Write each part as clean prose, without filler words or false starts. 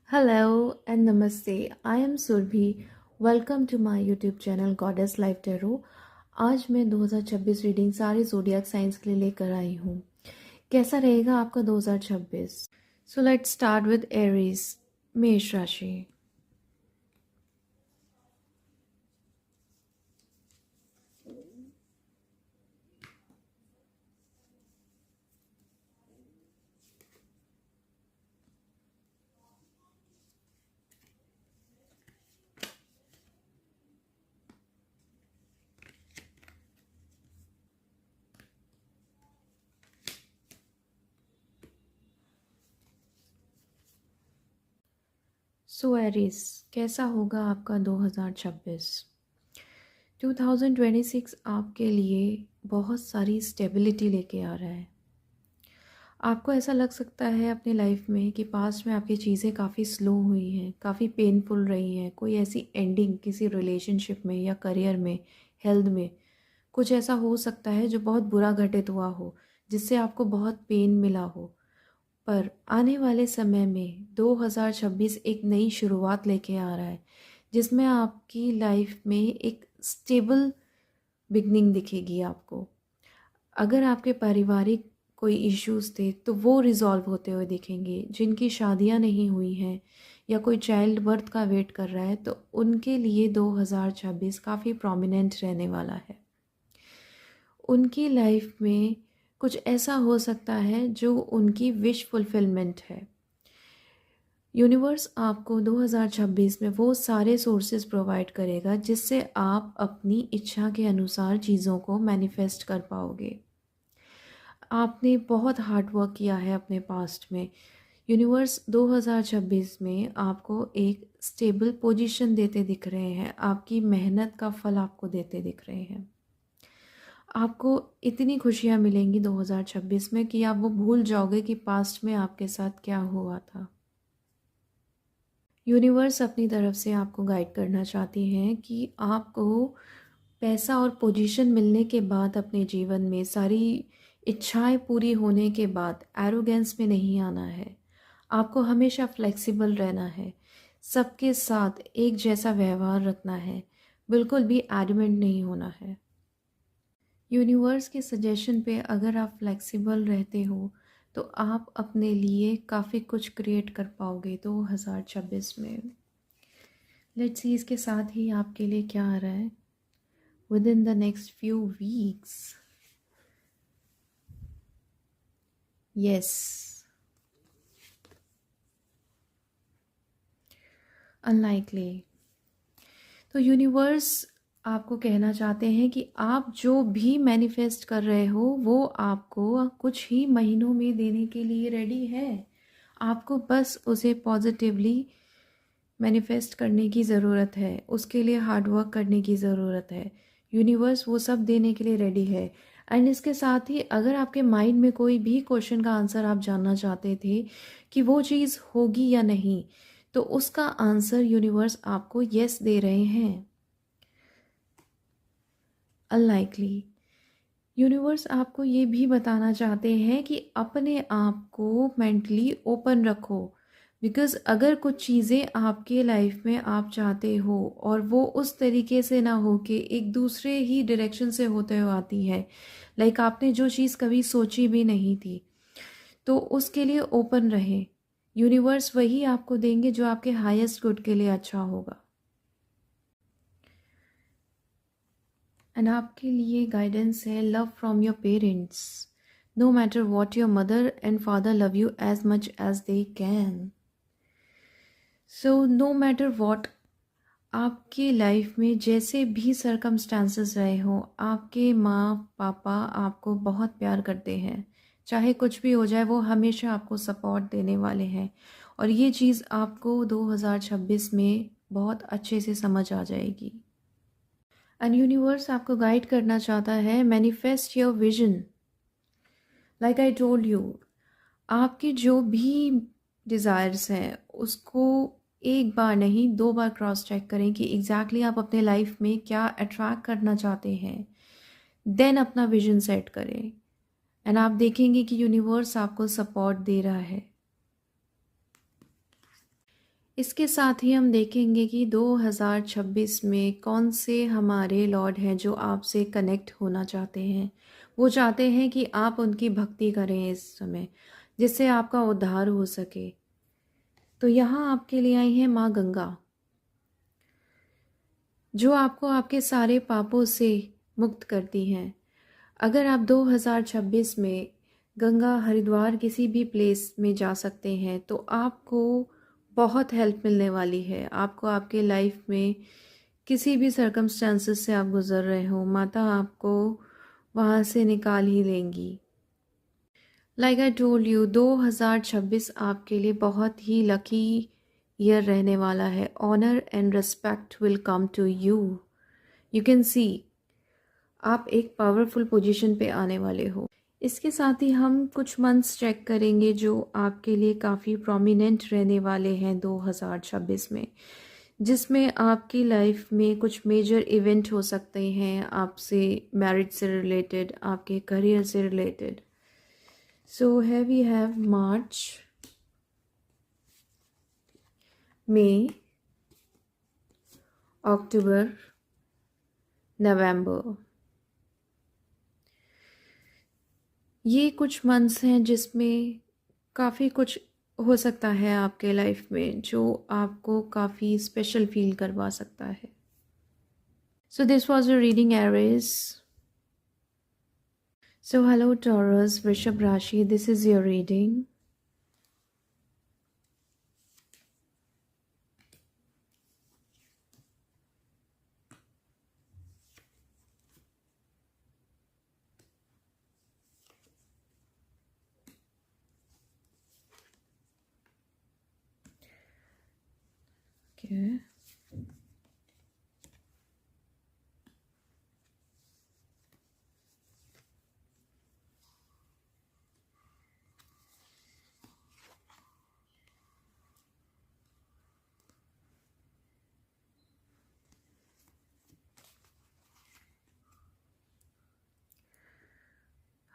Hello and Namaste. I am Surbhi. Welcome to my YouTube channel Goddess Life Tarot. आज मैं 2026 reading सारे zodiac science के लिए लेकर आई हूँ। कैसा रहेगा आपका 2026? सो लेट्स स्टार्ट विद एरीज, मेष राशि। सो एरीज, कैसा होगा आपका 2026? 2026 आपके लिए बहुत सारी स्टेबिलिटी लेके आ रहा है। आपको ऐसा लग सकता है अपनी लाइफ में कि पास्ट में आपकी चीज़ें काफ़ी स्लो हुई हैं, काफ़ी पेनफुल रही हैं। कोई ऐसी एंडिंग किसी रिलेशनशिप में या करियर में, हेल्थ में कुछ ऐसा हो सकता है जो बहुत बुरा घटित हुआ हो, जिससे आपको बहुत पेन मिला हो। पर आने वाले समय में 2026 एक नई शुरुआत लेके आ रहा है, जिसमें आपकी लाइफ में एक स्टेबल बिगनिंग दिखेगी आपको। अगर आपके पारिवारिक कोई इश्यूज़ थे तो वो रिज़ॉल्व होते हुए दिखेंगे। जिनकी शादियां नहीं हुई हैं या कोई चाइल्ड बर्थ का वेट कर रहा है तो उनके लिए 2026 काफ़ी प्रोमिनेंट रहने वाला है। उनकी लाइफ में कुछ ऐसा हो सकता है जो उनकी विश फुलफिलमेंट है। यूनिवर्स आपको 2026 में वो सारे सोर्सेज प्रोवाइड करेगा जिससे आप अपनी इच्छा के अनुसार चीज़ों को मैनिफेस्ट कर पाओगे। आपने बहुत हार्ड वर्क किया है अपने पास्ट में। यूनिवर्स 2026 में आपको एक स्टेबल पोजीशन देते दिख रहे हैं। आपकी मेहनत का फल आपको देते दिख रहे हैं। आपको इतनी खुशियाँ मिलेंगी 2026 में कि आप वो भूल जाओगे कि पास्ट में आपके साथ क्या हुआ था। यूनिवर्स अपनी तरफ से आपको गाइड करना चाहती हैं कि आपको पैसा और पोजीशन मिलने के बाद अपने जीवन में सारी इच्छाएं पूरी होने के बाद एरोगेंस में नहीं आना है। आपको हमेशा फ्लेक्सिबल रहना है, सबके साथ एक जैसा व्यवहार रखना है, बिल्कुल भी एडमेंट नहीं होना है। यूनिवर्स के सजेशन पे अगर आप फ्लेक्सिबल रहते हो तो आप अपने लिए काफ़ी कुछ क्रिएट कर पाओगे 2026 में। लेट्स सी इसके साथ ही आपके लिए क्या आ रहा है with in the next few weeks. Yes, unlikely. तो यूनिवर्स आपको कहना चाहते हैं कि आप जो भी मैनिफेस्ट कर रहे हो वो आपको कुछ ही महीनों में देने के लिए रेडी है। आपको बस उसे पॉजिटिवली मैनिफेस्ट करने की ज़रूरत है, उसके लिए हार्ड वर्क करने की ज़रूरत है। यूनिवर्स वो सब देने के लिए रेडी है। एंड इसके साथ ही अगर आपके माइंड में कोई भी क्वेश्चन का आंसर आप जानना चाहते थे कि वो चीज़ होगी या नहीं, तो उसका आंसर यूनिवर्स आपको यस दे रहे हैं। अनलाइकली, यूनिवर्स आपको ये भी बताना चाहते हैं कि अपने आप को मेंटली ओपन रखो। बिकॉज़ अगर कुछ चीज़ें आपके लाइफ में आप चाहते हो और वो उस तरीके से ना हो कि एक दूसरे ही डायरेक्शन से होते हुए आती है, लाइक आपने जो चीज़ कभी सोची भी नहीं थी, तो उसके लिए ओपन रहें। यूनिवर्स वही आपको देंगे जो आपके हाईएस्ट गुड के लिए अच्छा होगा। एंड आपके लिए गाइडेंस है love from your parents. No matter what your mother and father love you as much as they can. So no matter what, आपकी लाइफ में जैसे भी सर्कमस्टांसेस रहे हो, आपके माँ पापा आपको बहुत प्यार करते हैं। चाहे कुछ भी हो जाए वो हमेशा आपको सपोर्ट देने वाले हैं। और ये चीज़ आपको 2026 में बहुत अच्छे से समझ आ जाएगी। एंड यूनिवर्स आपको गाइड करना चाहता है manifest your vision. Like I told you, आपकी जो भी डिज़ायर्स हैं उसको एक बार नहीं 2 बार क्रॉस चेक करें कि एग्जैक्टली आप अपने लाइफ में क्या अट्रैक्ट करना चाहते हैं। देन अपना विजन सेट करें एंड आप देखेंगे कि यूनिवर्स आपको सपोर्ट दे रहा है। इसके साथ ही हम देखेंगे कि 2026 में कौन से हमारे लॉर्ड हैं जो आपसे कनेक्ट होना चाहते हैं। वो चाहते हैं कि आप उनकी भक्ति करें इस समय, जिससे आपका उद्धार हो सके। तो यहाँ आपके लिए आई है माँ गंगा, जो आपको आपके सारे पापों से मुक्त करती हैं। अगर आप 2026 में गंगा हरिद्वार किसी भी प्लेस में जा सकते हैं तो आपको बहुत हेल्प मिलने वाली है। आपको आपके लाइफ में किसी भी सर्कमस्टांसेस से आप गुज़र रहे हो, माता आपको वहाँ से निकाल ही लेंगी। लाइक आई टोल्ड यू, 2026 आपके लिए बहुत ही लकी ईयर रहने वाला है। Honour and respect will come to you. You can see आप एक पावरफुल पोजीशन पे आने वाले हो। इसके साथ ही हम कुछ मंथ्स चेक करेंगे जो आपके लिए काफ़ी प्रोमिनेंट रहने वाले हैं 2026 में, जिसमें आपकी लाइफ में कुछ मेजर इवेंट हो सकते हैं आपसे मैरिज से रिलेटेड, आपके करियर से रिलेटेड। सो है वी हैव मार्च, मई, अक्टूबर, नवंबर। ये कुछ मंथ्स हैं जिसमें काफ़ी कुछ हो सकता है आपके लाइफ में जो आपको काफ़ी स्पेशल फील करवा सकता है। सो this was a reading Aries. So hello taurus, वृषभ राशि, this is your reading. Okay.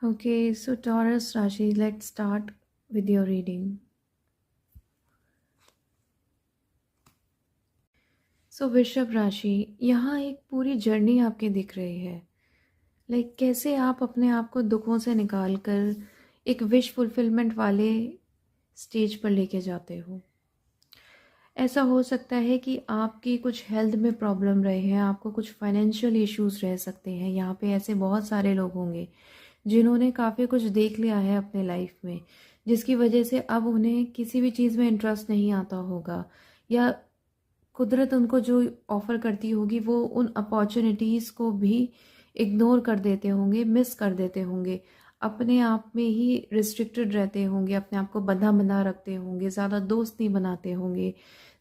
Okay, so Taurus Rashi, let's start with your reading. सो वृषभ राशि, यहाँ एक पूरी जर्नी आपके दिख रही है। लाइक कैसे आप अपने आप को दुखों से निकाल कर एक विश फुलफिलमेंट वाले स्टेज पर लेके जाते हो। ऐसा हो सकता है कि आपकी कुछ हेल्थ में प्रॉब्लम रहे हैं, आपको कुछ फाइनेंशियल इश्यूज रह सकते हैं। यहाँ पे ऐसे बहुत सारे लोग होंगे जिन्होंने काफ़ी कुछ देख लिया है अपने लाइफ में, जिसकी वजह से अब उन्हें किसी भी चीज़ में इंटरेस्ट नहीं आता होगा, या कुदरत उनको जो ऑफ़र करती होगी वो उन अपॉर्चुनिटीज़ को भी इग्नोर कर देते होंगे, मिस कर देते होंगे, अपने आप में ही रिस्ट्रिक्टेड रहते होंगे, अपने आप को बंधा बंधा रखते होंगे, ज़्यादा दोस्त नहीं बनाते होंगे,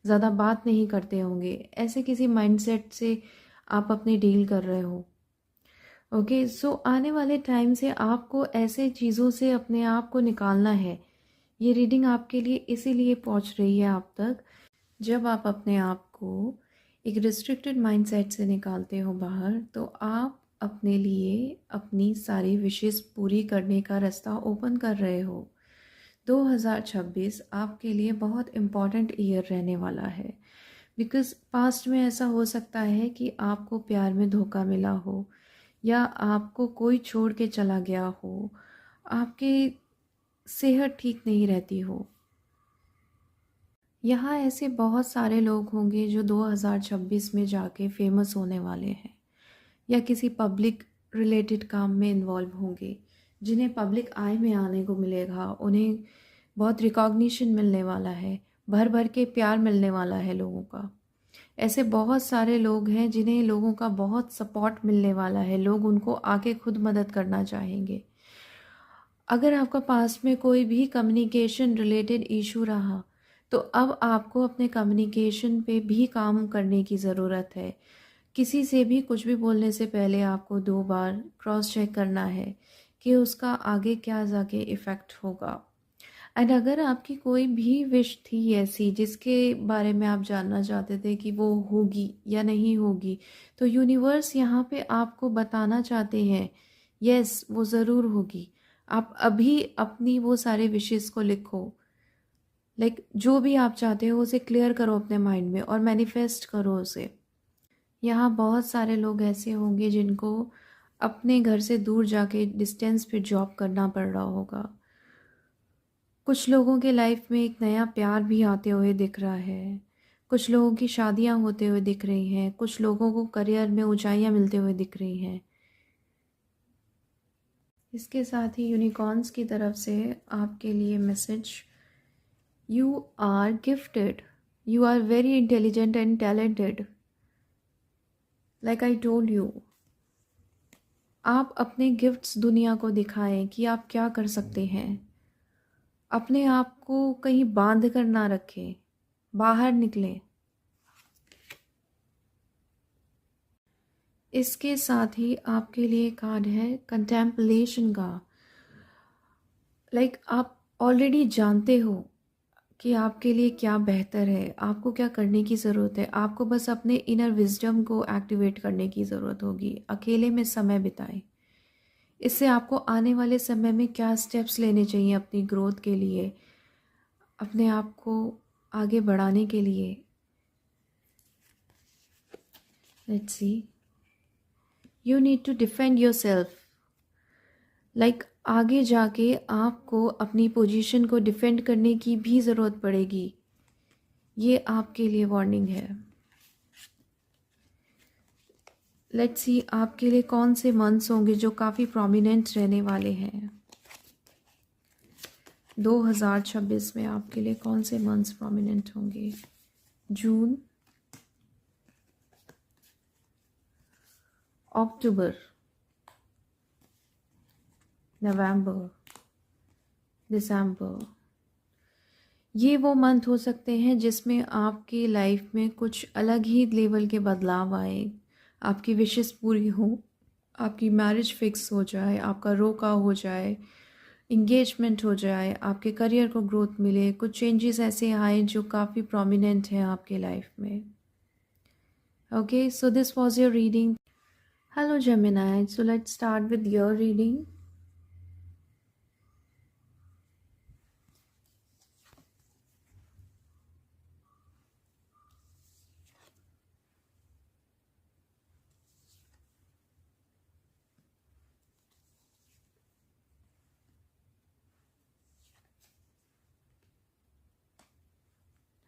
ज़्यादा बात नहीं करते होंगे। ऐसे किसी माइंडसेट से आप अपनी डील कर रहे हो। ओके, सो आने वाले टाइम से आपको ऐसे चीज़ों से अपने आप को निकालना है। ये रीडिंग आपके लिए इसीलिए पहुंच रही है आप तक, जब आप अपने आप को एक रिस्ट्रिक्टेड माइंडसेट से निकालते हो बाहर, तो आप अपने लिए अपनी सारी विशेष पूरी करने का रास्ता ओपन कर रहे हो। 2026 आपके लिए बहुत इम्पॉर्टेंट ईयर रहने वाला है, बिकॉज़ पास्ट में ऐसा हो सकता है कि आपको प्यार में धोखा मिला हो, या आपको कोई छोड़ के चला गया हो, आपकी सेहत ठीक नहीं रहती हो। यहाँ ऐसे बहुत सारे लोग होंगे जो 2026 में जाके फेमस होने वाले हैं, या किसी पब्लिक रिलेटेड काम में इन्वॉल्व होंगे, जिन्हें पब्लिक आई में आने को मिलेगा। उन्हें बहुत रिकॉग्निशन मिलने वाला है, भर भर के प्यार मिलने वाला है लोगों का। ऐसे बहुत सारे लोग हैं जिन्हें लोगों का बहुत सपोर्ट मिलने वाला है, लोग उनको आके खुद मदद करना चाहेंगे। अगर आपका पास में कोई भी कम्युनिकेशन रिलेटेड इशू रहा, तो अब आपको अपने कम्युनिकेशन पे भी काम करने की ज़रूरत है। किसी से भी कुछ भी बोलने से पहले आपको 2 बार क्रॉस चेक करना है कि उसका आगे क्या जाके इफ़ेक्ट होगा। एंड अगर आपकी कोई भी विश थी ऐसी जिसके बारे में आप जानना चाहते थे कि वो होगी या नहीं होगी, तो यूनिवर्स यहाँ पे आपको बताना चाहते हैं यस वो ज़रूर होगी। आप अभी अपनी वो सारे विशेस को लिखो, जो भी आप चाहते हो उसे क्लियर करो अपने माइंड में और मैनिफेस्ट करो उसे। यहाँ बहुत सारे लोग ऐसे होंगे जिनको अपने घर से दूर जाके डिस्टेंस पे जॉब करना पड़ रहा होगा। कुछ लोगों के लाइफ में एक नया प्यार भी आते हुए दिख रहा है, कुछ लोगों की शादियां होते हुए दिख रही हैं, कुछ लोगों को करियर में ऊंचाइयां मिलते हुए दिख रही हैं। इसके साथ ही यूनिकॉर्न्स की तरफ से आपके लिए message, you are gifted, you are very intelligent and talented. Like I told you, आप अपने गिफ्ट्स दुनिया को दिखाएं कि आप क्या कर सकते हैं। अपने आप को कहीं बांध कर ना रखें, बाहर निकलें। इसके साथ ही आपके लिए कार्ड है कंटेम्पलेशन का। आप ऑलरेडी जानते हो कि आपके लिए क्या बेहतर है, आपको क्या करने की ज़रूरत है। आपको बस अपने इनर विजडम को एक्टिवेट करने की ज़रूरत होगी। अकेले में समय बिताएं। इससे आपको आने वाले समय में क्या स्टेप्स लेने चाहिए अपनी ग्रोथ के लिए, अपने आप को आगे बढ़ाने के लिए। Let's see, you need to defend your self. आगे जाके आपको अपनी पोजीशन को डिफेंड करने की भी ज़रूरत पड़ेगी। ये आपके लिए वार्निंग है। लेट्स सी आपके लिए कौन से मंथ्स होंगे जो काफ़ी प्रोमिनेंट रहने वाले हैं। 2026 में आपके लिए कौन से मंथ्स प्रोमिनेंट होंगे। जून, अक्टूबर, नवंबर, दिसंबर। ये वो मंथ हो सकते हैं जिसमें आपकी लाइफ में कुछ अलग ही लेवल के बदलाव आए, आपकी विशेस पूरी हो, आपकी मैरिज फिक्स हो जाए, आपका रोका हो जाए, इंगेजमेंट हो जाए, आपके करियर को ग्रोथ मिले, कुछ चेंजेस ऐसे आए जो काफ़ी प्रोमिनेंट हैं आपके लाइफ में। Okay, so this was your reading. Hello Gemini, so let's start with your reading.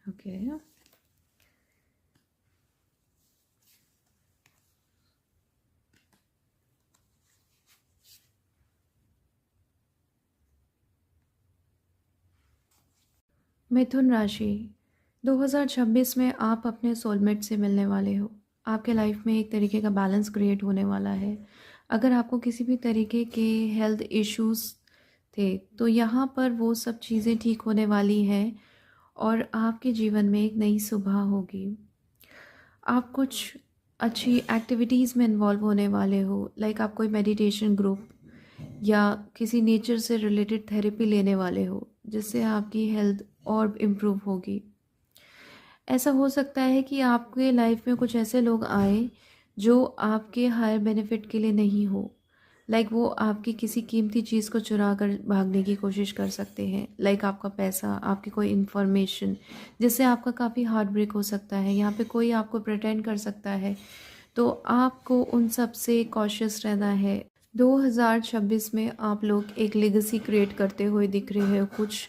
Okay, मिथुन राशि, 2026 में आप अपने सोलमेट से मिलने वाले हो। आपके लाइफ में एक तरीके का बैलेंस क्रिएट होने वाला है। अगर आपको किसी भी तरीके के हेल्थ इश्यूज थे तो यहाँ पर वो सब चीज़ें ठीक होने वाली हैं और आपके जीवन में एक नई सुबह होगी। आप कुछ अच्छी एक्टिविटीज़ में इन्वॉल्व होने वाले हो। आप कोई मेडिटेशन ग्रुप या किसी नेचर से रिलेटेड थेरेपी लेने वाले हो जिससे आपकी हेल्थ और इम्प्रूव होगी। ऐसा हो सकता है कि आपके लाइफ में कुछ ऐसे लोग आए जो आपके हायर बेनिफिट के लिए नहीं हो। वो आपकी किसी कीमती चीज़ को चुरा कर भागने की कोशिश कर सकते हैं। आपका पैसा, आपकी कोई इन्फॉर्मेशन, जिससे आपका काफ़ी हार्ट ब्रेक हो सकता है। यहाँ पे कोई आपको प्रिटेंड कर सकता है, तो आपको उन सब से कॉशियस रहना है। 2026 में आप लोग एक लेगेसी क्रिएट करते हुए दिख रहे हो। कुछ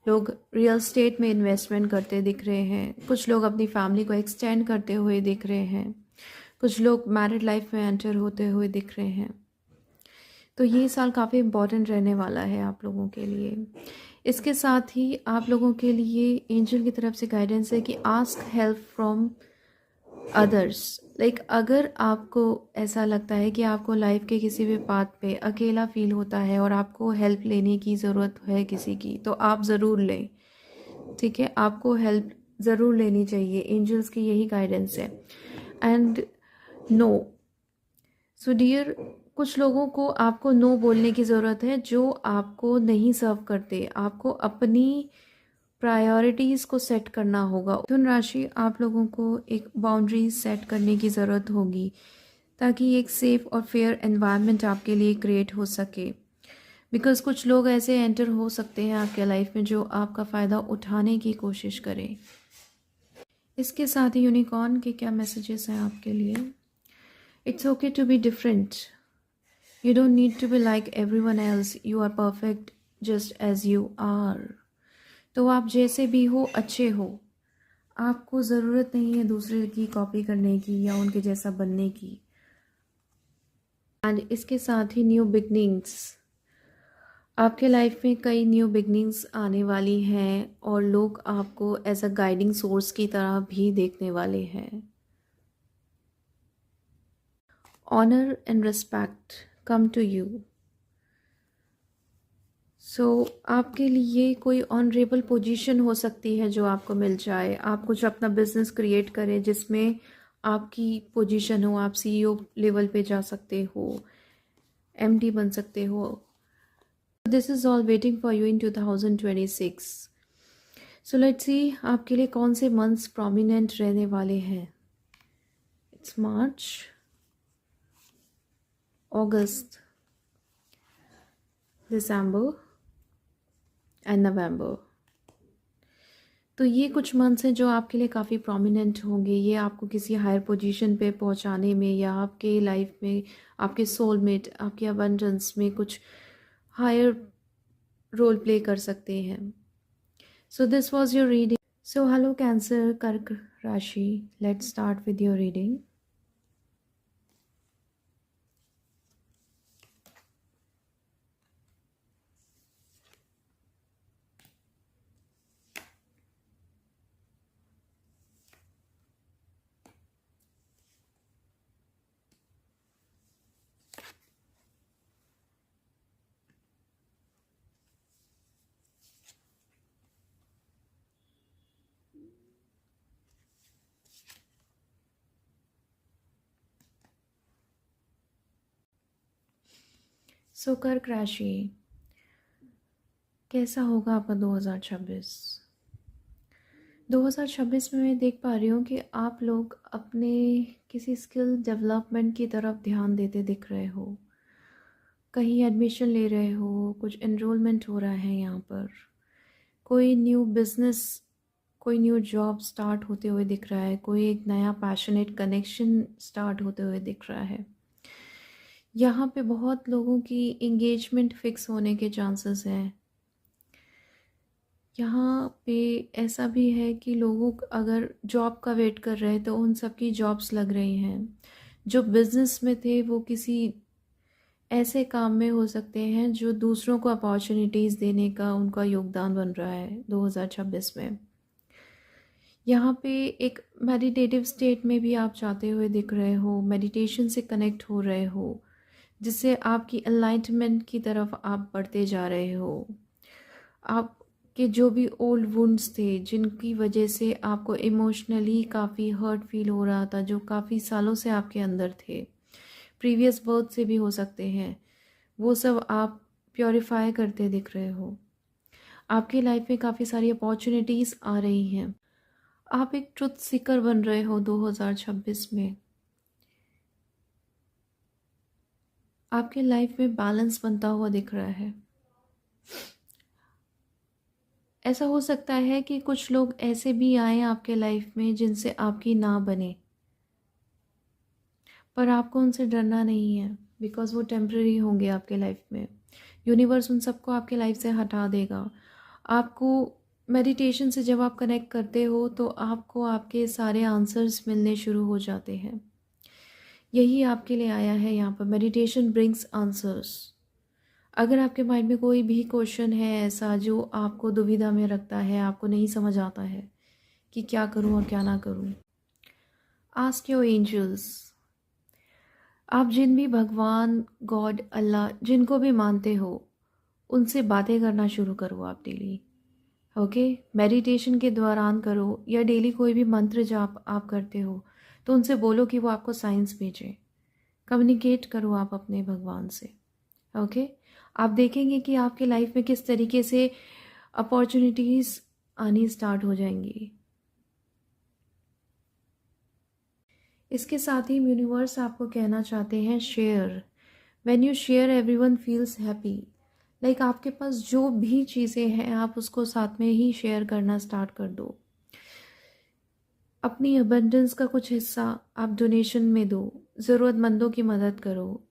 लोग रियल स्टेट में इन्वेस्टमेंट करते दिख रहे हैं, कुछ लोग अपनी फैमिली को एक्सटेंड करते हुए दिख रहे हैं, कुछ लोग मैरिड लाइफ में एंटर होते हुए दिख रहे हैं। तो ये साल काफ़ी इम्पॉर्टेंट रहने वाला है आप लोगों के लिए। इसके साथ ही आप लोगों के लिए एंजल की तरफ से गाइडेंस है कि आस्क हेल्प फ्रॉम अदर्स। अगर आपको ऐसा लगता है कि आपको लाइफ के किसी भी पाथ पे अकेला फील होता है और आपको हेल्प लेने की ज़रूरत है किसी की, तो आप ज़रूर लें। ठीक है, आपको हेल्प ज़रूर लेनी चाहिए। एंजल्स की यही गाइडेंस है। एंड नो, सो डियर, कुछ लोगों को आपको नो बोलने की ज़रूरत है जो आपको नहीं सर्व करते। आपको अपनी प्रायोरिटीज़ को सेट करना होगा। मिथुन राशि, आप लोगों को एक बाउंड्रीज सेट करने की ज़रूरत होगी ताकि एक सेफ़ और फेयर एनवायरनमेंट आपके लिए क्रिएट हो सके। बिकॉज़ कुछ लोग ऐसे एंटर हो सकते हैं आपके लाइफ में जो आपका फ़ायदा उठाने की कोशिश करें। इसके साथ ही यूनिकॉर्न के क्या मैसेजेस हैं आपके लिए? It's okay to be different. You don't need to be like everyone else. You are perfect just as you are. तो आप जैसे भी हो अच्छे हो। आपको ज़रूरत नहीं है दूसरे की कॉपी करने की या उनके जैसा बनने की। एंड इसके साथ ही न्यू बिगनिंग्स। आपके लाइफ में कई न्यू बिगनिंग्स आने वाली हैं और लोग आपको एज अ गाइडिंग सोर्स की तरह भी देखने वाले हैं। Honour and respect come to you. आपके लिए कोई ऑनरेबल पोजीशन हो सकती है जो आपको मिल जाए। आप कुछ अपना बिजनेस क्रिएट करें जिसमें आपकी पोजीशन हो। आप सीईओ लेवल पे जा सकते हो, एमडी बन सकते हो। This is all waiting for you in 2026। So let's see आपके लिए कौन से मंथ्स प्रोमिनेंट रहने वाले हैं। It's March, August, December and November. तो ये कुछ मंथ्स हैं जो आपके लिए काफ़ी प्रोमिनेंट होंगे। ये आपको किसी हायर पोजीशन पे पहुंचाने में या आपके लाइफ में आपके सोलमेट, आपके अबंडेंस में कुछ हायर रोल प्ले कर सकते हैं। So this was your reading. So hello Cancer, कर्क राशि, let's start with your reading. So कर्क राशि, कैसा होगा आपका 2026? 2026 में मैं देख पा रही हूँ कि आप लोग अपने किसी स्किल डेवलपमेंट की तरफ ध्यान देते दिख रहे हो। कहीं एडमिशन ले रहे हो, कुछ एनरोलमेंट हो रहा है यहाँ पर, कोई न्यू बिजनेस, कोई न्यू जॉब स्टार्ट होते हुए दिख रहा है, कोई एक नया पैशनेट कनेक्शन स्टार्ट होते हुए दिख रहा है। यहाँ पे बहुत लोगों की इंगेजमेंट फिक्स होने के चांसेस हैं। यहाँ पे ऐसा भी है कि लोगों अगर जॉब का वेट कर रहे हैं तो उन सब की जॉब्स लग रही हैं। जो बिज़नेस में थे वो किसी ऐसे काम में हो सकते हैं जो दूसरों को अपॉर्चुनिटीज़ देने का उनका योगदान बन रहा है 2026 में। यहाँ पे एक मेडिटेटिव स्टेट में भी आप जाते हुए दिख रहे हो, मेडिटेशन से कनेक्ट हो रहे हो, जिससे आपकी एनलाइटमेंट की तरफ आप बढ़ते जा रहे हो। आपके जो भी ओल्ड वुंड्स थे जिनकी वजह से आपको इमोशनली काफ़ी हर्ट फील हो रहा था, जो काफ़ी सालों से आपके अंदर थे, प्रीवियस बर्थ से भी हो सकते हैं, वो सब आप प्योरीफाई करते दिख रहे हो। आपकी लाइफ में काफ़ी सारी अपॉर्चुनिटीज़ आ रही हैं। आप एक ट्रुथ सीकर बन रहे हो 2026 में। आपके लाइफ में बैलेंस बनता हुआ दिख रहा है। ऐसा हो सकता है कि कुछ लोग ऐसे भी आए आपके लाइफ में जिनसे आपकी ना बने, पर आपको उनसे डरना नहीं है बिकॉज़ वो टेम्परेरी होंगे आपके लाइफ में। यूनिवर्स उन सबको आपके लाइफ से हटा देगा। आपको मेडिटेशन से जब आप कनेक्ट करते हो तो आपको आपके सारे आंसर्स मिलने शुरू हो जाते हैं। यही आपके लिए आया है यहाँ पर, मेडिटेशन ब्रिंग्स आंसर्स। अगर आपके माइंड में कोई भी क्वेश्चन है ऐसा जो आपको दुविधा में रखता है, आपको नहीं समझ आता है कि क्या करूँ और क्या ना करूँ, आस्क योर एंजल्स। आप जिन भी भगवान, गॉड, अल्लाह जिनको भी मानते हो उनसे बातें करना शुरू करो आप डेली। ओके, मेडिटेशन के दौरान करो या डेली कोई भी मंत्र जाप आप करते हो तो उनसे बोलो कि वो आपको साइंस भेजे, कम्युनिकेट करो आप अपने भगवान से। ओके, आप देखेंगे कि आपके लाइफ में किस तरीके से अपॉर्चुनिटीज़ आनी स्टार्ट हो जाएंगी। इसके साथ ही यूनिवर्स आपको कहना चाहते हैं share. When you share everyone feels happy. Like आपके पास जो भी चीज़ें हैं आप उसको साथ में ही शेयर करना स्टार्ट कर दो। अपनी अबंडेंस का कुछ हिस्सा आप डोनेशन में दो, ज़रूरतमंदों की मदद करो,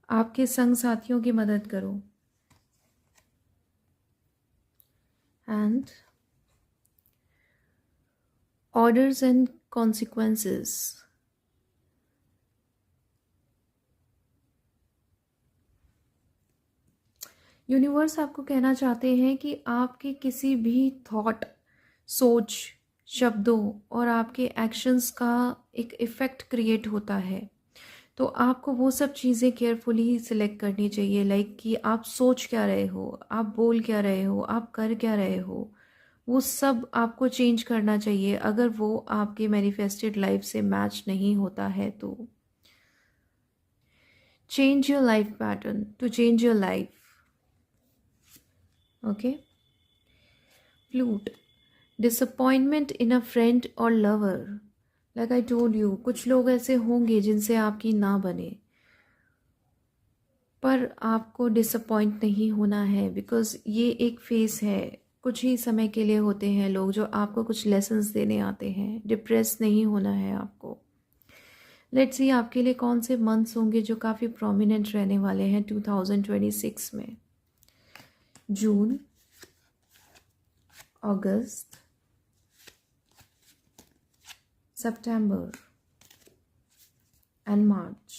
आपके संग साथियों की मदद करो। And orders and consequences. Universe आपको कहना चाहते हैं कि आपके किसी भी थॉट, सोच, शब्दों और आपके एक्शंस का एक इफ़ेक्ट क्रिएट होता है। तो आपको वो सब चीज़ें केयरफुली सिलेक्ट करनी चाहिए। लाइक कि आप सोच क्या रहे हो, आप बोल क्या रहे हो, आप कर क्या रहे हो, वो सब आपको चेंज करना चाहिए। अगर वो आपके मैनिफेस्टेड लाइफ से मैच नहीं होता है तो change your life pattern to change your life. Okay. Flute. Disappointment in a friend और lover. Like I told you, कुछ लोग ऐसे होंगे जिनसे आपकी ना बने, पर आपको डिसअपॉइंट नहीं होना है। बिकॉज ये एक फेस है, कुछ ही समय के लिए होते हैं लोग जो आपको कुछ लेसन्स देने आते हैं। डिप्रेस नहीं होना है आपको। लेट्स सी आपके लिए कौन से मंथ्स होंगे जो काफ़ी प्रोमिनेंट रहने वाले हैं 2026 में। जून, अगस्त, सितंबर एंड मार्च।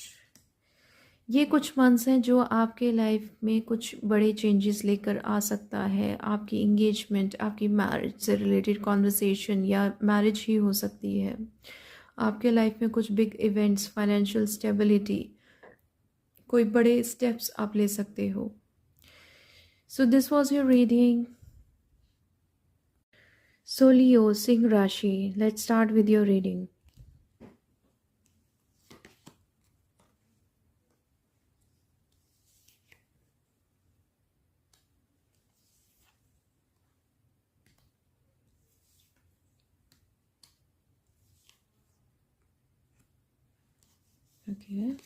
ये कुछ मंथ्स हैं जो आपके लाइफ में कुछ बड़े चेंजेस लेकर आ सकता है। आपकी इंगेजमेंट, आपकी मैरिज से रिलेटेड कॉन्वर्सेशन या मैरिज ही हो सकती है। आपके लाइफ में कुछ बिग इवेंट्स, फाइनेंशियल स्टेबिलिटी, कोई बड़े स्टेप्स आप ले सकते हो। So this was your reading. So Leo, सिंह राशि, let's start with your reading. Okay.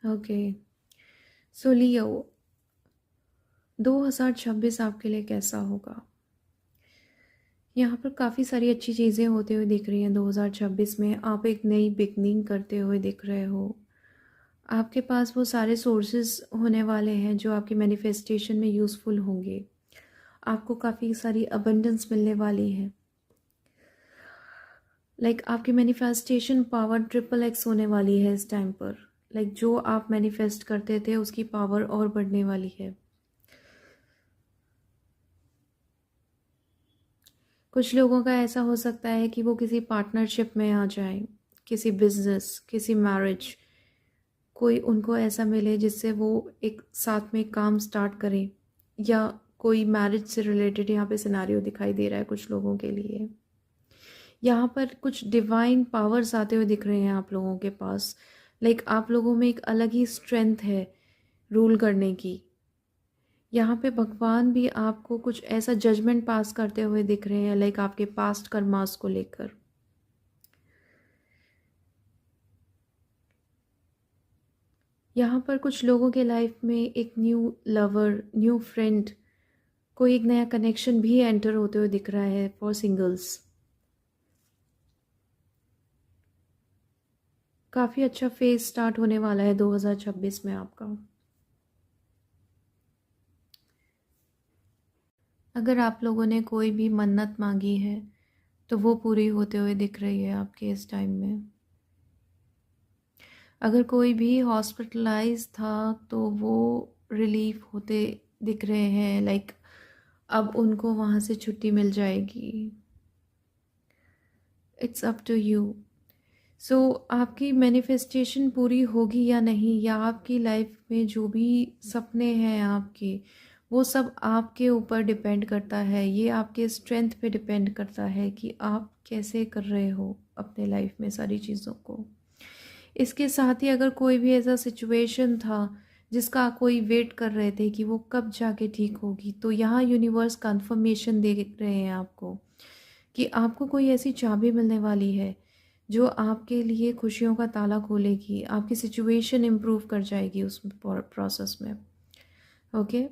Okay, so Leo, 2026 आपके लिए कैसा होगा? यहाँ पर काफ़ी सारी अच्छी चीज़ें होते हुए दिख रही हैं। 2026 में आप एक नई बिगनिंग करते हुए दिख रहे हो। आपके पास वो सारे सोर्सेज होने वाले हैं जो आपकी मैनिफेस्टेशन में यूज़फुल होंगे। आपको काफ़ी सारी अबंडेंस मिलने वाली है। आपकी मैनिफेस्टेशन पावर ट्रिपल एक्स होने वाली है इस टाइम पर। जो आप मैनिफेस्ट करते थे उसकी पावर और बढ़ने वाली है। कुछ लोगों का ऐसा हो सकता है कि वो किसी पार्टनरशिप में आ जाए, किसी बिजनेस, किसी मैरिज, कोई उनको ऐसा मिले जिससे वो एक साथ में काम स्टार्ट करें, या कोई मैरिज से रिलेटेड यहाँ पे सिनेरियो दिखाई दे रहा है कुछ लोगों के लिए। यहाँ पर कुछ डिवाइन पावर्स आते हुए दिख रहे हैं आप लोगों के पास। आप लोगों में एक अलग ही स्ट्रेंथ है रूल करने की। यहाँ पे भगवान भी आपको कुछ ऐसा जजमेंट पास करते हुए दिख रहे हैं, आपके पास्ट कर्मास को लेकर। यहाँ पर कुछ लोगों के लाइफ में एक न्यू लवर, न्यू फ्रेंड, कोई एक नया कनेक्शन भी एंटर होते हुए दिख रहा है फॉर सिंगल्स। काफ़ी अच्छा फेज स्टार्ट होने वाला है 2026 में आपका। अगर आप लोगों ने कोई भी मन्नत मांगी है तो वो पूरी होते हुए दिख रही है आपके इस टाइम में। अगर कोई भी हॉस्पिटलाइज था तो वो रिलीफ होते दिख रहे हैं। अब उनको वहाँ से छुट्टी मिल जाएगी। It's up to you. आपकी मैनिफेस्टेशन पूरी होगी या नहीं, या आपकी लाइफ में जो भी सपने हैं आपके, वो सब आपके ऊपर डिपेंड करता है। ये आपके स्ट्रेंथ पे डिपेंड करता है कि आप कैसे कर रहे हो अपने लाइफ में सारी चीज़ों को। इसके साथ ही अगर कोई भी ऐसा सिचुएशन था जिसका कोई वेट कर रहे थे कि वो कब जाके ठीक होगी, तो यहाँ यूनिवर्स कन्फर्मेशन दे रहे हैं आपको कि आपको कोई ऐसी चाबी मिलने वाली है जो आपके लिए खुशियों का ताला खोलेगी, आपकी सिचुएशन इम्प्रूव कर जाएगी उस प्रोसेस में। ओके।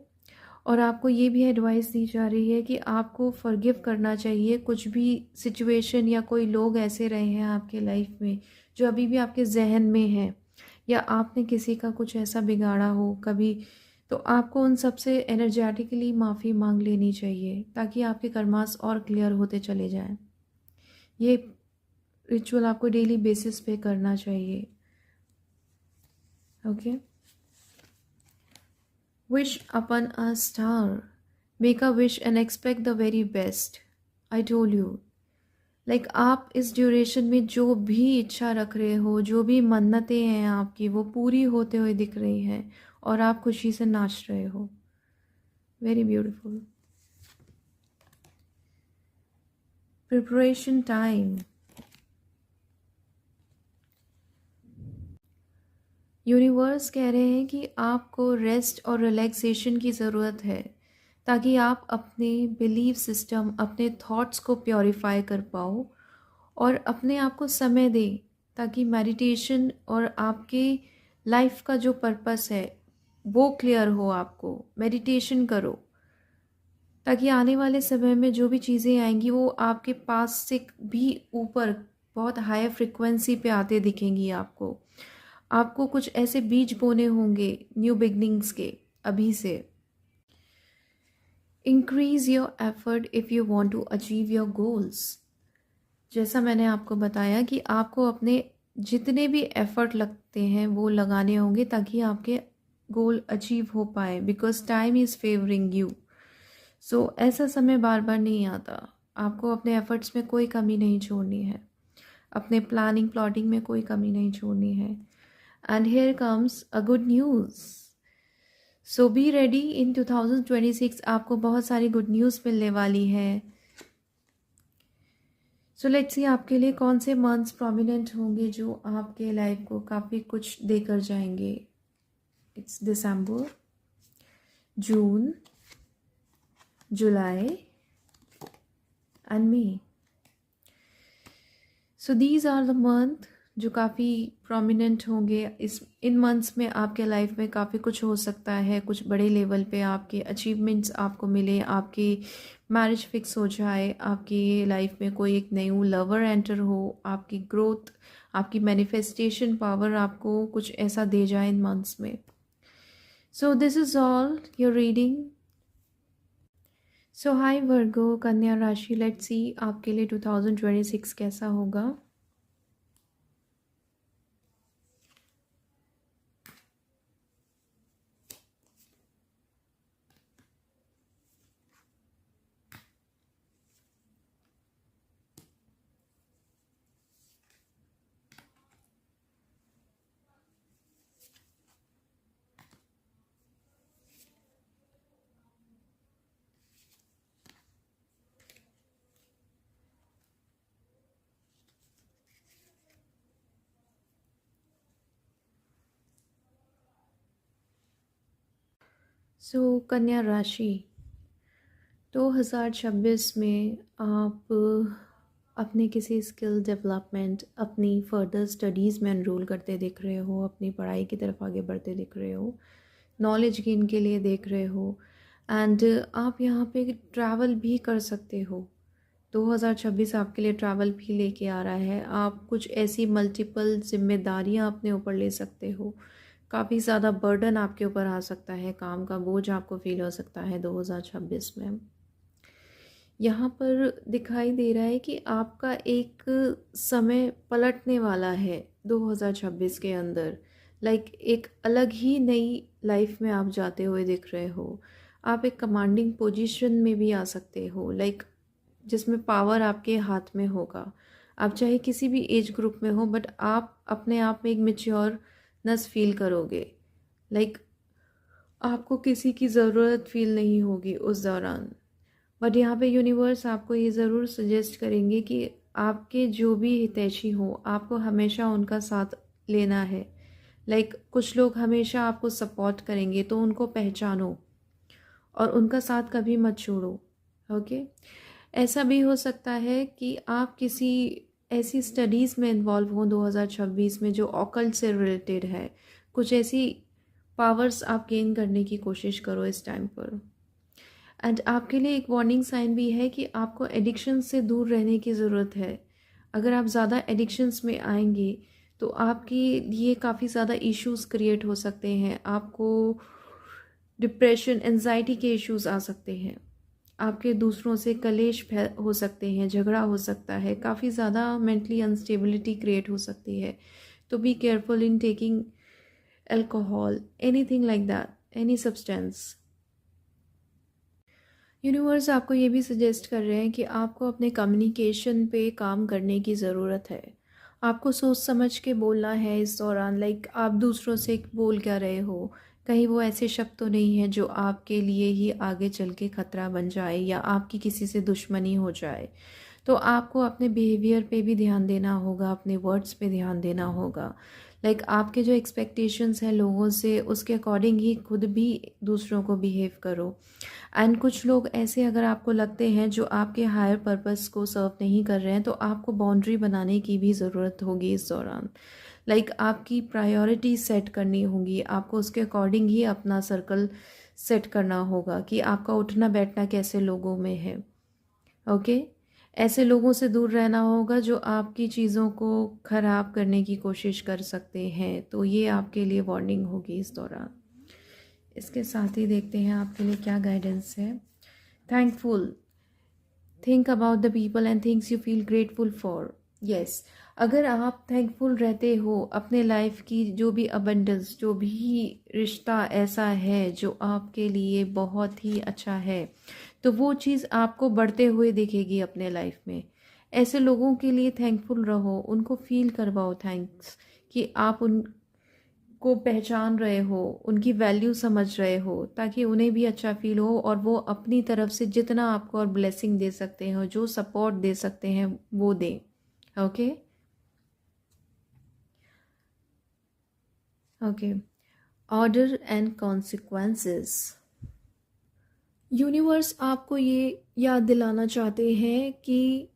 और आपको ये भी एडवाइस दी जा रही है कि आपको फॉरगिव करना चाहिए कुछ भी सिचुएशन या कोई लोग ऐसे रहे हैं आपके लाइफ में जो अभी भी आपके जहन में है, या आपने किसी का कुछ ऐसा बिगाड़ा हो कभी, तो आपको उन सब से एनर्जेटिकली माफ़ी मांग लेनी चाहिए ताकि आपके कर्मास और क्लियर होते चले जाएं। ये रिचुअल आपको डेली बेसिस पे करना चाहिए। Okay. Wish upon a star. Make a wish and expect the very best. I told you. Like आप इस ड्यूरेशन में जो भी इच्छा रख रहे हो, जो भी मन्नतें हैं आपकी, वो पूरी होते हुए दिख रही हैं और आप खुशी से नाच रहे हो। Very beautiful. Preparation time. Universe कह रहे हैं कि आपको रेस्ट और रिलैक्सेशन की ज़रूरत है ताकि आप अपने बिलीफ सिस्टम, अपने थॉट्स को प्योरीफाई कर पाओ और अपने आप को समय दें ताकि मेडिटेशन और आपके लाइफ का जो पर्पस है वो क्लियर हो। आपको मेडिटेशन करो ताकि आने वाले समय में जो भी चीज़ें आएंगी वो आपके पास से भी ऊपर बहुत हाई फ्रिक्वेंसी पे आते दिखेंगी आपको। आपको कुछ ऐसे बीज बोने होंगे न्यू बिगनिंग्स के अभी से। Increase your effort if you want to achieve your goals. जैसा मैंने आपको बताया कि आपको अपने जितने भी एफर्ट लगते हैं वो लगाने होंगे ताकि आपके गोल अचीव हो पाए, because time is favouring you. ऐसा समय बार बार नहीं आता। आपको अपने एफर्ट्स में कोई कमी नहीं छोड़नी है, अपने प्लानिंग प्लॉटिंग में कोई कमी नहीं छोड़नी है। And here comes a good news. So be ready in 2026 आपको बहुत सारी गुड न्यूज़ मिलने वाली है। लेट्स सी आपके लिए कौन से मंथ्स प्रोमिनेंट होंगे जो आपके लाइफ को काफ़ी कुछ देकर जाएंगे। It's December, June, July and May. These are the month जो काफ़ी प्रोमिनेंट होंगे। इन मंथ्स में आपके लाइफ में काफ़ी कुछ हो सकता है, कुछ बड़े लेवल पे आपके अचीवमेंट्स आपको मिले, आपकी मैरिज फिक्स हो जाए, आपकी लाइफ में कोई एक न्यू लवर एंटर हो, आपकी ग्रोथ, आपकी मैनिफेस्टेशन पावर आपको कुछ ऐसा दे जाए इन मंथ्स में। This is all your reading. Hi Virgo, कन्या राशि, लेट्स सी आपके लिए 2026 कैसा होगा। कन्या राशि, 2026 में आप अपने किसी स्किल डेवलपमेंट, अपनी फर्दर स्टडीज़ में एनरोल करते दिख रहे हो, अपनी पढ़ाई की तरफ आगे बढ़ते दिख रहे हो, नॉलेज गेन के लिए देख रहे हो, एंड आप यहाँ पे ट्रैवल भी कर सकते हो। 2026 आपके लिए ट्रैवल भी लेके आ रहा है। आप कुछ ऐसी मल्टीपल जिम्मेदारियाँ अपने ऊपर ले सकते हो। काफ़ी ज़्यादा बर्डन आपके ऊपर आ सकता है, काम का बोझ आपको फील हो सकता है 2026 में। यहाँ पर दिखाई दे रहा है कि आपका एक समय पलटने वाला है 2026 के अंदर। एक अलग ही नई लाइफ में आप जाते हुए दिख रहे हो। आप एक कमांडिंग पोजीशन में भी आ सकते हो, जिसमें पावर आपके हाथ में होगा। आप चाहे किसी भी एज ग्रुप में हो, बट आप अपने आप में एक मेच्योरनेस फील करोगे। लाइक आपको किसी की ज़रूरत फील नहीं होगी उस दौरान। बट यहाँ पे यूनिवर्स आपको ये ज़रूर सजेस्ट करेंगे कि आपके जो भी हितैषी हो, आपको हमेशा उनका साथ लेना है। लाइक कुछ लोग हमेशा आपको सपोर्ट करेंगे, तो उनको पहचानो और उनका साथ कभी मत छोड़ो। ओके। ऐसा भी हो सकता है कि आप किसी ऐसी स्टडीज़ में इन्वॉल्व हों 2026 में जो ऑकल्ट से रिलेटेड है। कुछ ऐसी पावर्स आप गेन करने की कोशिश करो इस टाइम पर। एंड आपके लिए एक वार्निंग साइन भी है कि आपको एडिक्शन से दूर रहने की ज़रूरत है। अगर आप ज़्यादा एडिक्शंस में आएंगे तो आपके लिए काफ़ी ज़्यादा इश्यूज क्रिएट हो सकते हैं। आपको डिप्रेशन, एंजाइटी के इश्यूज आ सकते हैं। आपके दूसरों से कलेश हो सकते हैं, झगड़ा हो सकता है, काफ़ी ज़्यादा मेंटली अनस्टेबिलिटी क्रिएट हो सकती है। तो be careful in taking alcohol, anything like that, any substance. Universe आपको ये भी सजेस्ट कर रहे हैं कि आपको अपने कम्युनिकेशन पे काम करने की ज़रूरत है। आपको सोच समझ के बोलना है इस दौरान। लाइक आप दूसरों से बोल क्या रहे हो, कहीं वो ऐसे शब्द तो नहीं है जो आपके लिए ही आगे चल के ख़तरा बन जाए या आपकी किसी से दुश्मनी हो जाए। तो आपको अपने बिहेवियर पे भी ध्यान देना होगा, अपने वर्ड्स पे ध्यान देना होगा। लाइक आपके जो एक्सपेक्टेशंस हैं लोगों से, उसके अकॉर्डिंग ही खुद भी दूसरों को बिहेव करो। एंड कुछ लोग ऐसे अगर आपको लगते हैं जो आपके हायर पर्पस को सर्व नहीं कर रहे हैं, तो आपको बाउंड्री बनाने की भी ज़रूरत होगी इस दौरान। लाइक आपकी प्रायोरिटी सेट करनी होगी, आपको उसके अकॉर्डिंग ही अपना सर्कल सेट करना होगा कि आपका उठना बैठना कैसे लोगों में है। ओके। ऐसे लोगों से दूर रहना होगा जो आपकी चीज़ों को ख़राब करने की कोशिश कर सकते हैं। तो ये आपके लिए वार्निंग होगी इस दौरान। इसके साथ ही देखते हैं आपके लिए क्या गाइडेंस है। Thankful, think about the people and things you feel grateful for. Yes, अगर आप थैंकफुल रहते हो अपने लाइफ की जो भी अबंडेंस, जो भी रिश्ता ऐसा है जो आपके लिए बहुत ही अच्छा है, तो वो चीज़ आपको बढ़ते हुए दिखेगी अपने लाइफ में। ऐसे लोगों के लिए थैंकफुल रहो, उनको फील करवाओ थैंक्स, कि आप उनको पहचान रहे हो, उनकी वैल्यू समझ रहे हो, ताकि उन्हें भी अच्छा फील हो और वो अपनी तरफ से जितना आपको और ब्लेसिंग दे सकते हैं, जो सपोर्ट दे सकते हैं, वो दें। Okay. Okay. Order and consequences. Universe आपको ये याद दिलाना चाहते हैं कि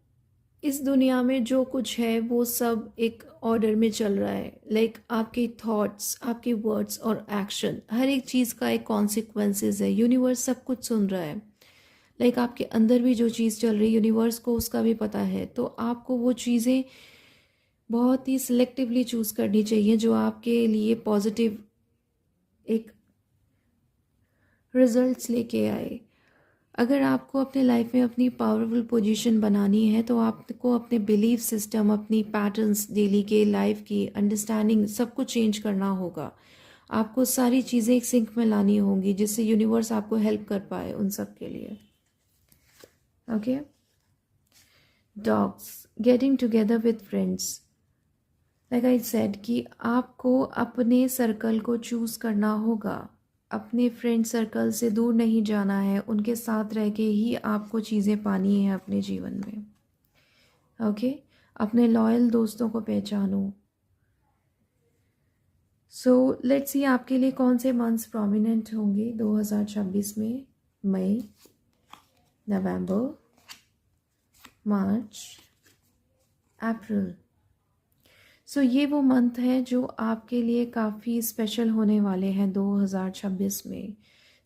इस दुनिया में जो कुछ है वो सब एक ऑर्डर में चल रहा है। लाइक आपके थॉट्स, आपके वर्ड्स और एक्शन, हर एक चीज़ का एक कॉन्सिक्वेंसेस है। यूनिवर्स सब कुछ सुन रहा है। लाइक आपके अंदर भी जो चीज़ चल रही है, यूनिवर्स को उसका भी पता है। तो आपको वो चीज़ें बहुत ही सिलेक्टिवली चूज़ करनी चाहिए जो आपके लिए पॉजिटिव एक रिजल्ट्स लेके आए। अगर आपको अपने लाइफ में अपनी पावरफुल पोजीशन बनानी है, तो आपको अपने बिलीफ सिस्टम, अपनी पैटर्न्स, डेली के लाइफ की अंडरस्टैंडिंग, सब कुछ चेंज करना होगा। आपको सारी चीज़ें एक सिंक में लानी होंगी जिससे यूनिवर्स आपको हेल्प कर पाए उन सब के लिए। Okay. Dogs, getting together with friends. Like I said कि आपको अपने सर्कल को चूज़ करना होगा। अपने फ्रेंड सर्कल से दूर नहीं जाना है, उनके साथ रह के ही आपको चीज़ें पानी है अपने जीवन में। ओके। अपने लॉयल दोस्तों को पहचानो। सो लेट्स सी आपके लिए कौन से मंथ्स प्रोमिनेंट होंगे 2026 में। मई, नवंबर, मार्च, अप्रैल। सो ये वो मंथ हैं जो आपके लिए काफ़ी स्पेशल होने वाले हैं 2026 में।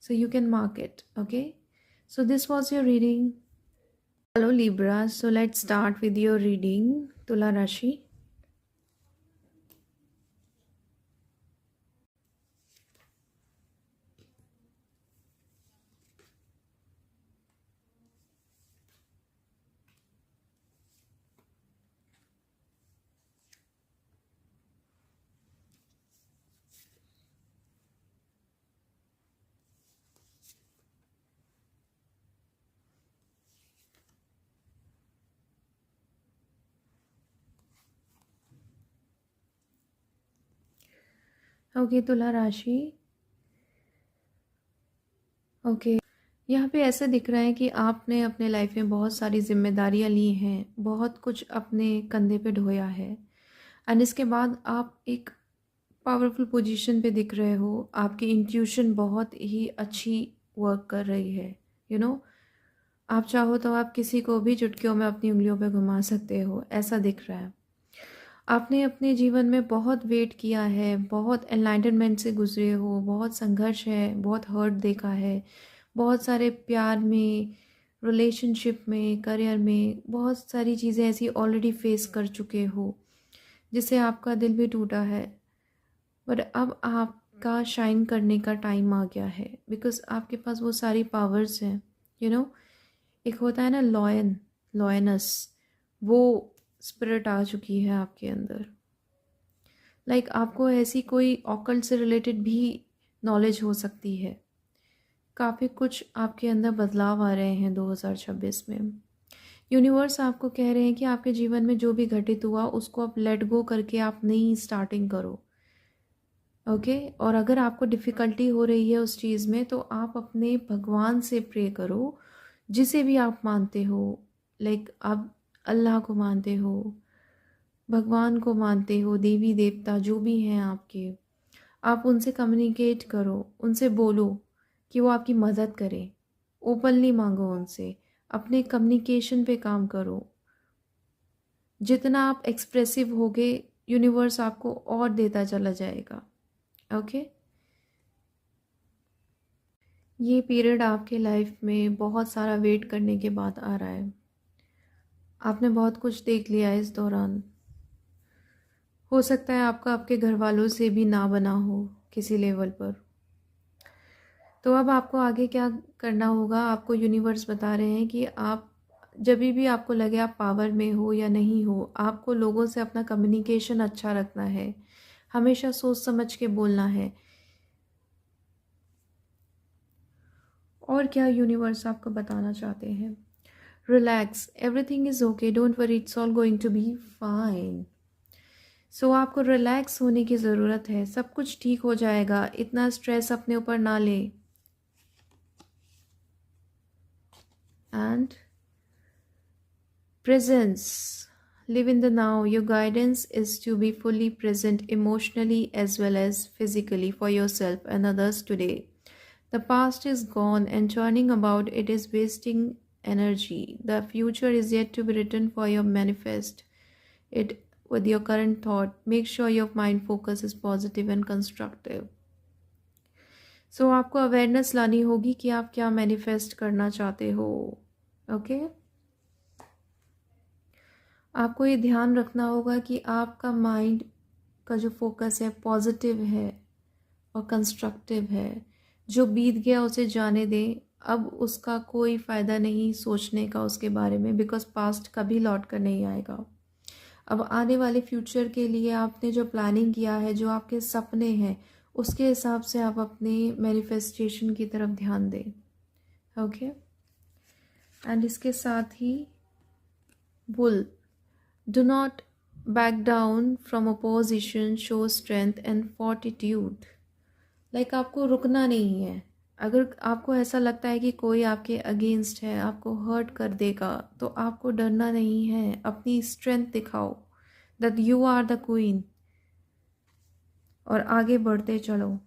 So you can mark it. Okay. So this was your reading. Hello Libra, so let's start with your reading. तुला राशि। ओके, तुला राशि। ओके, यहाँ पे ऐसा दिख रहा है कि आपने अपने लाइफ में बहुत सारी जिम्मेदारियाँ ली हैं, बहुत कुछ अपने कंधे पे ढोया है। एंड इसके बाद आप एक पावरफुल पोजीशन पे दिख रहे हो। आपकी इंट्यूशन बहुत ही अच्छी वर्क कर रही है। यू you नो know, आप चाहो तो आप किसी को भी चुटकियों में अपनी उंगलियों पे घुमा सकते हो, ऐसा दिख रहा है। आपने अपने जीवन में बहुत वेट किया है, बहुत एनलाइटनमेंट से गुजरे हो, बहुत संघर्ष है, बहुत हर्ट देखा है, बहुत सारे प्यार में, रिलेशनशिप में, करियर में बहुत सारी चीज़ें ऐसी ऑलरेडी फेस कर चुके हो जिससे आपका दिल भी टूटा है। बट अब आपका शाइन करने का टाइम आ गया है, बिकॉज आपके पास वो सारी पावर्स हैं। यू नो, एक होता है ना लॉयनस, वो स्पिरिट आ चुकी है आपके अंदर। आपको ऐसी कोई ऑकल्ट से रिलेटेड भी नॉलेज हो सकती है। काफ़ी कुछ आपके अंदर बदलाव आ रहे हैं 2026 में। यूनिवर्स आपको कह रहे हैं कि आपके जीवन में जो भी घटित हुआ उसको आप लेट गो करके आप नई स्टार्टिंग करो। ओके, और अगर आपको डिफ़िकल्टी हो रही है उस चीज़ में, तो आप अपने भगवान से प्रे करो, जिसे भी आप मानते हो। आप अल्लाह को मानते हो, भगवान को मानते हो, देवी देवता जो भी हैं आपके, आप उनसे कम्युनिकेट करो, उनसे बोलो कि वो आपकी मदद करें। ओपनली मांगो उनसे, अपने कम्युनिकेशन पे काम करो। जितना आप एक्सप्रेसिव होगे, यूनिवर्स आपको और देता चला जाएगा। ओके, ये पीरियड आपके लाइफ में बहुत सारा वेट करने के बाद आ रहा है। आपने बहुत कुछ देख लिया है इस दौरान। हो सकता है आपका आपके घर वालों से भी ना बना हो किसी लेवल पर। तो अब आपको आगे क्या करना होगा, आपको यूनिवर्स बता रहे हैं कि आप जब भी आपको लगे आप पावर में हो या नहीं हो, आपको लोगों से अपना कम्युनिकेशन अच्छा रखना है, हमेशा सोच समझ के बोलना है। और क्या यूनिवर्स आपको बताना चाहते हैं? Relax, everything is okay, don't worry, it's all going to be fine. So आपको रिलैक्स होने की ज़रूरत है, सब कुछ ठीक हो जाएगा, इतना स्ट्रेस अपने ऊपर ना ले। And presence. Live in the now. Your guidance is to be fully present emotionally as well as physically for yourself and others today. The past is gone and turning about it is wasting energy. The future is yet to be written for your manifest it with your current thought. Make sure your mind focus is positive and constructive. So आपको awareness लानी होगी कि आप क्या manifest करना चाहते हो। Okay, आपको ये ध्यान रखना होगा कि आपका माइंड का जो फोकस है पॉजिटिव है और कंस्ट्रक्टिव है। जो बीत गया उसे जाने दें, अब उसका कोई फ़ायदा नहीं सोचने का उसके बारे में, बिकॉज पास्ट कभी लौट कर नहीं आएगा। अब आने वाले फ्यूचर के लिए आपने जो प्लानिंग किया है, जो आपके सपने हैं, उसके हिसाब से आप अपने मैनिफेस्टेशन की तरफ ध्यान दें। ओके, एंड इसके साथ ही bull, do not back down from opposition, show strength and fortitude. आपको रुकना नहीं है। अगर आपको ऐसा लगता है कि कोई आपके अगेंस्ट है, आपको हर्ट कर देगा, तो आपको डरना नहीं है। अपनी स्ट्रेंथ दिखाओ, that you are the queen, और आगे बढ़ते चलो।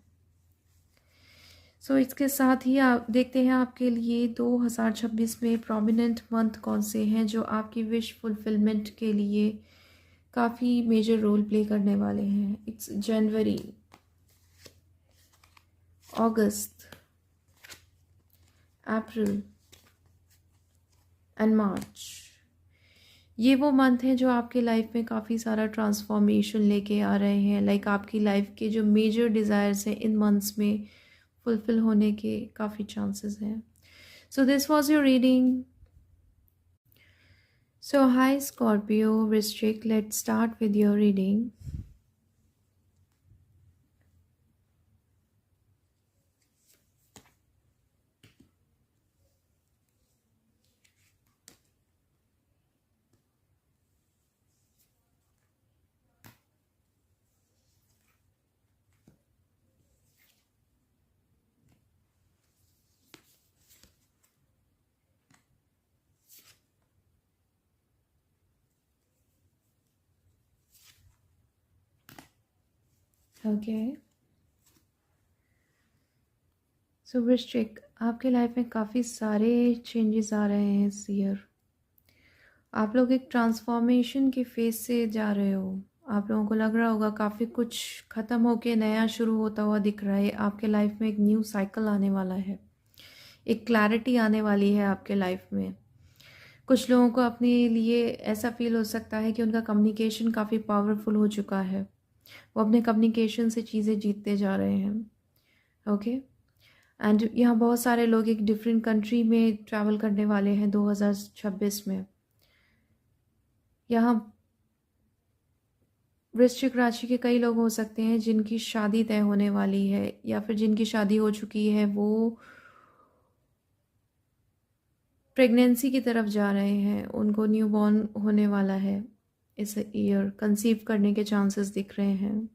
सो इसके साथ ही आप देखते हैं आपके लिए 2026 में प्रोमिनेंट मंथ कौन से हैं जो आपकी विश फुलफिलमेंट के लिए काफ़ी मेजर रोल प्ले करने वाले हैं। It's January, August, April and March. ये वो मंथ हैं जो आपके लाइफ में काफ़ी सारा ट्रांसफॉर्मेशन लेके आ रहे हैं। आपकी लाइफ के जो मेजर डिज़ायर्स हैं इन मंथ्स में फुलफिल होने के काफ़ी चांसेस हैं। So this was your reading. So hi Scorpio, Wristrik, let's start with your reading. Okay, so वृश्चिक, आपके लाइफ में काफ़ी सारे चेंजेस आ रहे हैं इस ईयर। आप लोग एक ट्रांसफॉर्मेशन के फेज से जा रहे हो। आप लोगों को लग रहा होगा काफ़ी कुछ ख़त्म होके नया शुरू होता हुआ दिख रहा है। आपके लाइफ में एक न्यू साइकिल आने वाला है, एक क्लैरिटी आने वाली है आपके लाइफ में। कुछ लोगों को अपने लिए ऐसा फील हो सकता है कि उनका कम्युनिकेशन काफ़ी पावरफुल हो चुका है। वो अपने कम्युनिकेशन से चीज़ें जीतते जा रहे हैं। ओके, एंड यहाँ बहुत सारे लोग एक डिफरेंट कंट्री में ट्रैवल करने वाले हैं 2026 में। यहाँ वृश्चिक राशि के कई लोग हो सकते हैं जिनकी शादी तय होने वाली है, या फिर जिनकी शादी हो चुकी है वो प्रेगनेंसी की तरफ जा रहे हैं, उनको न्यूबॉर्न होने वाला है इस ईयर, कंसीव करने के चांसेस दिख रहे हैं।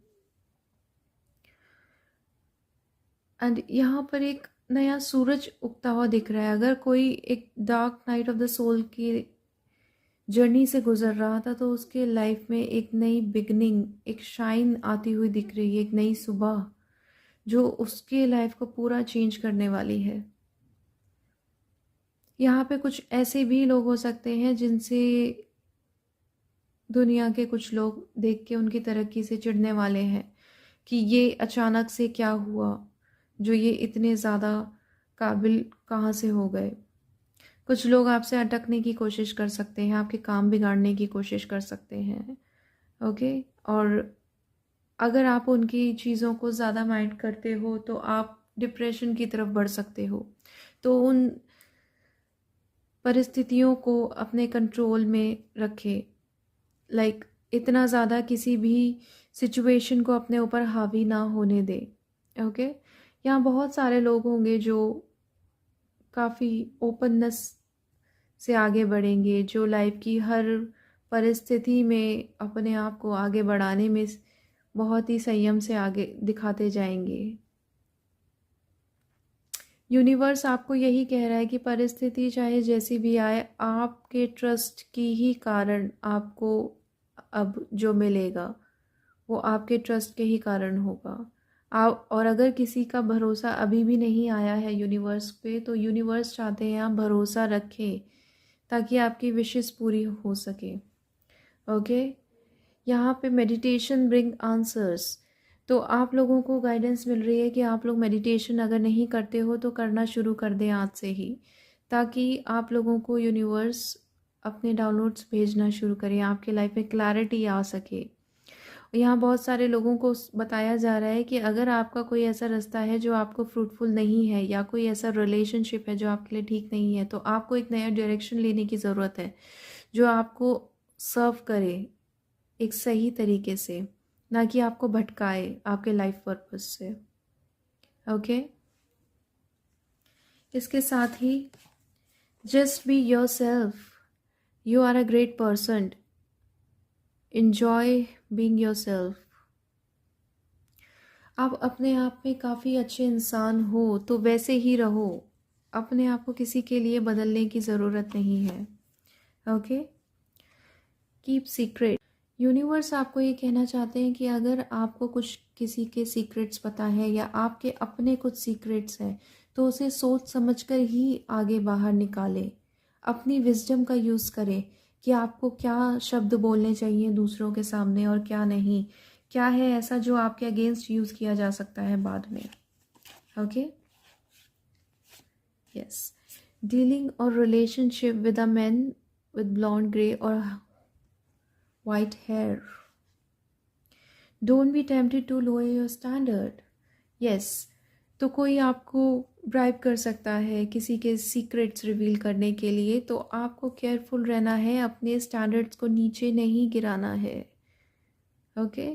एंड यहाँ पर एक नया सूरज उगता हुआ दिख रहा है। अगर कोई एक dark night of the soul की जर्नी से गुजर रहा था तो उसके लाइफ में एक नई बिगनिंग, एक शाइन आती हुई दिख रही है, एक नई सुबह जो उसके लाइफ को पूरा चेंज करने वाली है। यहाँ पे कुछ ऐसे भी लोग हो सकते हैं जिनसे दुनिया के कुछ लोग देख के उनकी तरक्की से चिढ़ने वाले हैं कि ये अचानक से क्या हुआ, जो ये इतने ज़्यादा काबिल कहाँ से हो गए। कुछ लोग आपसे अटकने की कोशिश कर सकते हैं, आपके काम बिगाड़ने की कोशिश कर सकते हैं। ओके, और अगर आप उनकी चीज़ों को ज़्यादा माइंड करते हो तो आप डिप्रेशन की तरफ बढ़ सकते हो। तो उन परिस्थितियों को अपने कंट्रोल में रखें। लाइक इतना ज़्यादा किसी भी सिचुएशन को अपने ऊपर हावी ना होने दें। ओके, यहाँ बहुत सारे लोग होंगे जो काफ़ी ओपननेस से आगे बढ़ेंगे, जो लाइफ की हर परिस्थिति में अपने आप को आगे बढ़ाने में बहुत ही संयम से आगे दिखाते जाएंगे। यूनिवर्स आपको यही कह रहा है कि परिस्थिति चाहे जैसी भी आए, आपके ट्रस्ट की ही कारण आपको अब जो मिलेगा वो आपके ट्रस्ट के ही कारण होगा। आप, और अगर किसी का भरोसा अभी भी नहीं आया है यूनिवर्स पे, तो यूनिवर्स चाहते हैं आप भरोसा रखें ताकि आपकी विशेस पूरी हो सके। ओके, यहाँ पे मेडिटेशन ब्रिंग आंसर्स, तो आप लोगों को गाइडेंस मिल रही है कि आप लोग मेडिटेशन अगर नहीं करते हो तो करना शुरू कर दें आज से ही, ताकि आप लोगों को यूनिवर्स अपने डाउनलोड्स भेजना शुरू करें, आपके लाइफ में क्लैरिटी आ सके। यहाँ बहुत सारे लोगों को बताया जा रहा है कि अगर आपका कोई ऐसा रास्ता है जो आपको फ्रूटफुल नहीं है, या कोई ऐसा रिलेशनशिप है जो आपके लिए ठीक नहीं है, तो आपको एक नया डायरेक्शन लेने की ज़रूरत है जो आपको सर्व करे एक सही तरीके से, ना कि आपको भटकाए आपके लाइफ पर्पस से। ओके, इसके साथ ही just be yourself, you are a great person, enjoy being yourself। आप अपने आप में काफ़ी अच्छे इंसान हो तो वैसे ही रहो, अपने आप को किसी के लिए बदलने की ज़रूरत नहीं है। ओके, कीप सीक्रेट, यूनिवर्स आपको ये कहना चाहते हैं कि अगर आपको कुछ किसी के सीक्रेट्स पता है या आपके अपने कुछ सीक्रेट्स हैं तो उसे सोच समझकर ही आगे बाहर निकालें। अपनी विजडम का यूज़ करें कि आपको क्या शब्द बोलने चाहिए दूसरों के सामने और क्या नहीं, क्या है ऐसा जो आपके अगेंस्ट यूज़ किया जा सकता है बाद में। ओके, यस, डीलिंग और relationship with a man with blond grey और white hair, don't be tempted to lower your standard। yes, तो कोई आपको ब्राइब कर सकता है किसी के सीक्रेट्स रिवील करने के लिए, तो आपको केयरफुल रहना है, अपने स्टैंडर्ड्स को नीचे नहीं गिराना है। ओके,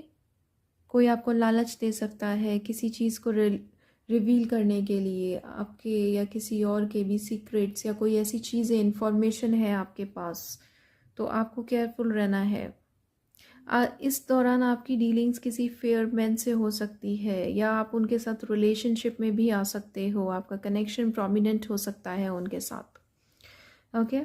कोई आपको लालच दे सकता है किसी चीज़ को रिवील करने के लिए, आपके या किसी और के भी सीक्रेट्स या कोई ऐसी चीज़ें इंफॉर्मेशन है आपके पास, तो आपको केयरफुल रहना है। इस दौरान आपकी डीलिंग्स किसी फेयर मैन से हो सकती है, या आप उनके साथ रिलेशनशिप में भी आ सकते हो, आपका कनेक्शन प्रोमिनेंट हो सकता है उनके साथ। ओके,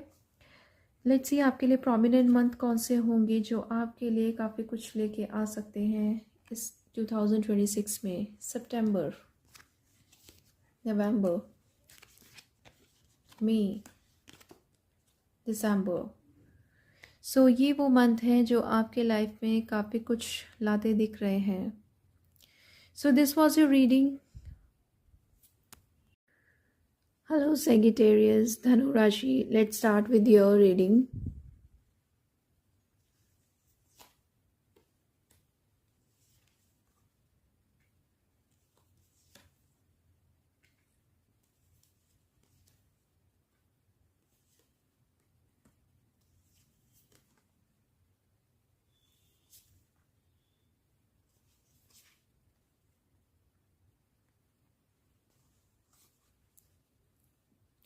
लेट्स सी आपके लिए प्रोमिनेंट मंथ कौन से होंगे जो आपके लिए काफ़ी कुछ लेके आ सकते हैं इस 2026 में सितंबर, नवंबर, मई, दिसंबर। सो ये वो मंथ हैं जो आपके लाइफ में काफ़ी कुछ लाते दिख रहे हैं। So this was your reading. Hello Sagittarius, धनु राशि, let's start with your reading.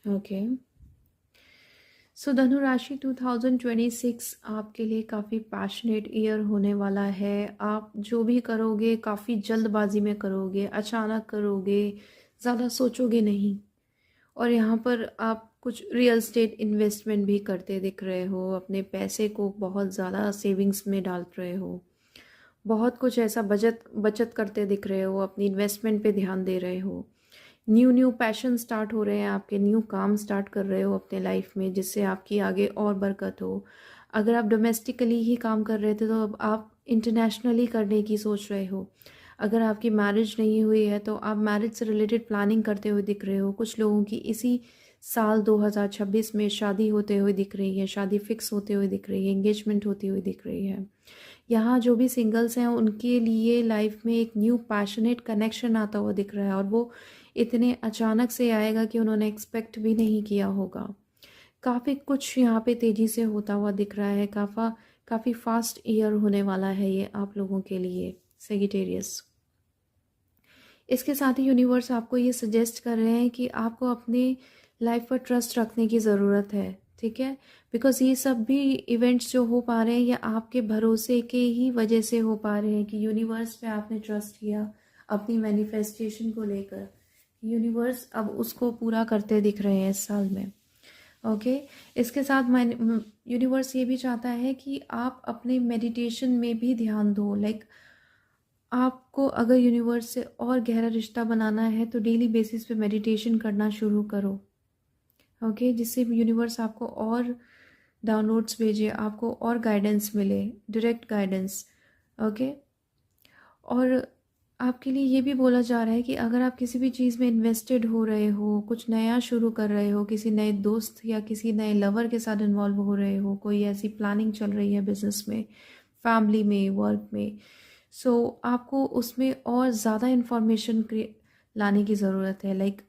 Okay, so धनु राशि 2026 आपके लिए काफ़ी पैशनेट ईयर होने वाला है। आप जो भी करोगे काफ़ी जल्दबाजी में करोगे, अचानक करोगे, ज़्यादा सोचोगे नहीं। और यहाँ पर आप कुछ रियल स्टेट इन्वेस्टमेंट भी करते दिख रहे हो, अपने पैसे को बहुत ज़्यादा सेविंग्स में डाल रहे हो, बहुत कुछ ऐसा बचत करते दिख रहे हो, अपनी इन्वेस्टमेंट पे ध्यान दे रहे हो। न्यू पैशन स्टार्ट हो रहे हैं आपके, न्यू काम स्टार्ट कर रहे हो अपने लाइफ में, जिससे आपकी आगे और बरकत हो। अगर आप डोमेस्टिकली ही काम कर रहे थे तो अब आप इंटरनेशनली करने की सोच रहे हो। अगर आपकी मैरिज नहीं हुई है तो आप मैरिज से रिलेटेड प्लानिंग करते हुए दिख रहे हो। कुछ लोगों की इसी साल 2026 में शादी होते हुए दिख रही है, शादी फिक्स होते हुए दिख रही है, एंगेजमेंट होती हुई दिख रही है। यहाँ जो भी सिंगल्स हैं उनके लिए लाइफ में एक न्यू पैशनेट कनेक्शन आता हुआ दिख रहा है, और वो इतने अचानक से आएगा कि उन्होंने एक्सपेक्ट भी नहीं किया होगा। काफ़ी कुछ यहाँ पे तेज़ी से होता हुआ दिख रहा है। काफ़ी फास्ट ईयर होने वाला है ये आप लोगों के लिए सेगिटेरियस। इसके साथ ही यूनिवर्स आपको ये सजेस्ट कर रहे हैं कि आपको अपने लाइफ पर ट्रस्ट रखने की ज़रूरत है, ठीक है। बिकॉज ये सब भी इवेंट्स जो हो पा रहे हैं ये आपके भरोसे के ही वजह से हो पा रहे हैं कि यूनिवर्स पे आपने ट्रस्ट किया अपनी मैनिफेस्टेशन को लेकर। यूनिवर्स अब उसको पूरा करते दिख रहे हैं इस साल में। ओके, इसके साथ यूनिवर्स ये भी चाहता है कि आप अपने मेडिटेशन में भी ध्यान दो। लाइक आपको अगर यूनिवर्स से और गहरा रिश्ता बनाना है तो डेली बेसिस पे मेडिटेशन करना शुरू करो। ओके, जिससे यूनिवर्स आपको और डाउनलोड्स भेजे, आपको और गाइडेंस मिले, डायरेक्ट गाइडेंस। ओके, और आपके लिए ये भी बोला जा रहा है कि अगर आप किसी भी चीज़ में इन्वेस्टेड हो रहे हो, कुछ नया शुरू कर रहे हो, किसी नए दोस्त या किसी नए लवर के साथ इन्वॉल्व हो रहे हो, कोई ऐसी प्लानिंग चल रही है बिजनेस में, फैमिली में, वर्क में, सो आपको उसमें और ज़्यादा इन्फॉर्मेशन लाने की ज़रूरत है। लाइक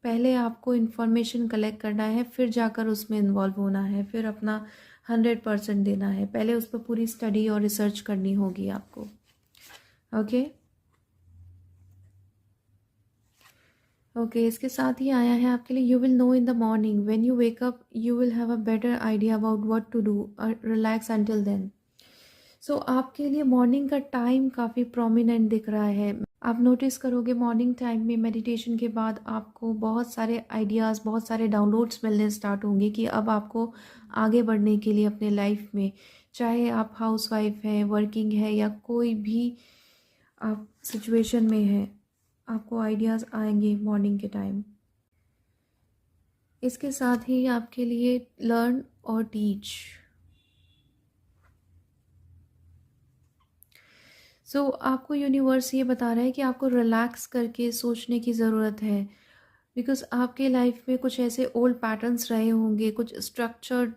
पहले आपको इन्फॉर्मेशन कलेक्ट करना है, फिर जाकर उसमें इन्वॉल्व होना है, फिर अपना 100% देना है। पहले उस पर पूरी स्टडी और रिसर्च करनी होगी आपको। ओके ओके, इसके साथ ही आया है आपके लिए, you will know in the morning when you wake up you will have a better idea about what to do, relax until then. So आपके लिए मॉर्निंग का टाइम काफ़ी प्रोमिनेंट दिख रहा है। आप नोटिस करोगे मॉर्निंग टाइम में मेडिटेशन के बाद आपको बहुत सारे आइडियाज़, बहुत सारे डाउनलोड्स मिलने स्टार्ट होंगे कि अब आपको आगे बढ़ने के लिए अपने लाइफ में, चाहे आप हाउसवाइफ हैं, वर्किंग है, या कोई भी आप सिचुएशन में हैं, आपको आइडियाज़ आएंगे मॉर्निंग के टाइम। इसके साथ ही आपके लिए लर्न और टीच। सो आपको यूनिवर्स ये बता रहा है कि आपको रिलैक्स करके सोचने की ज़रूरत है। बिकॉज़ आपके लाइफ में कुछ ऐसे ओल्ड पैटर्न्स रहे होंगे, कुछ स्ट्रक्चर्ड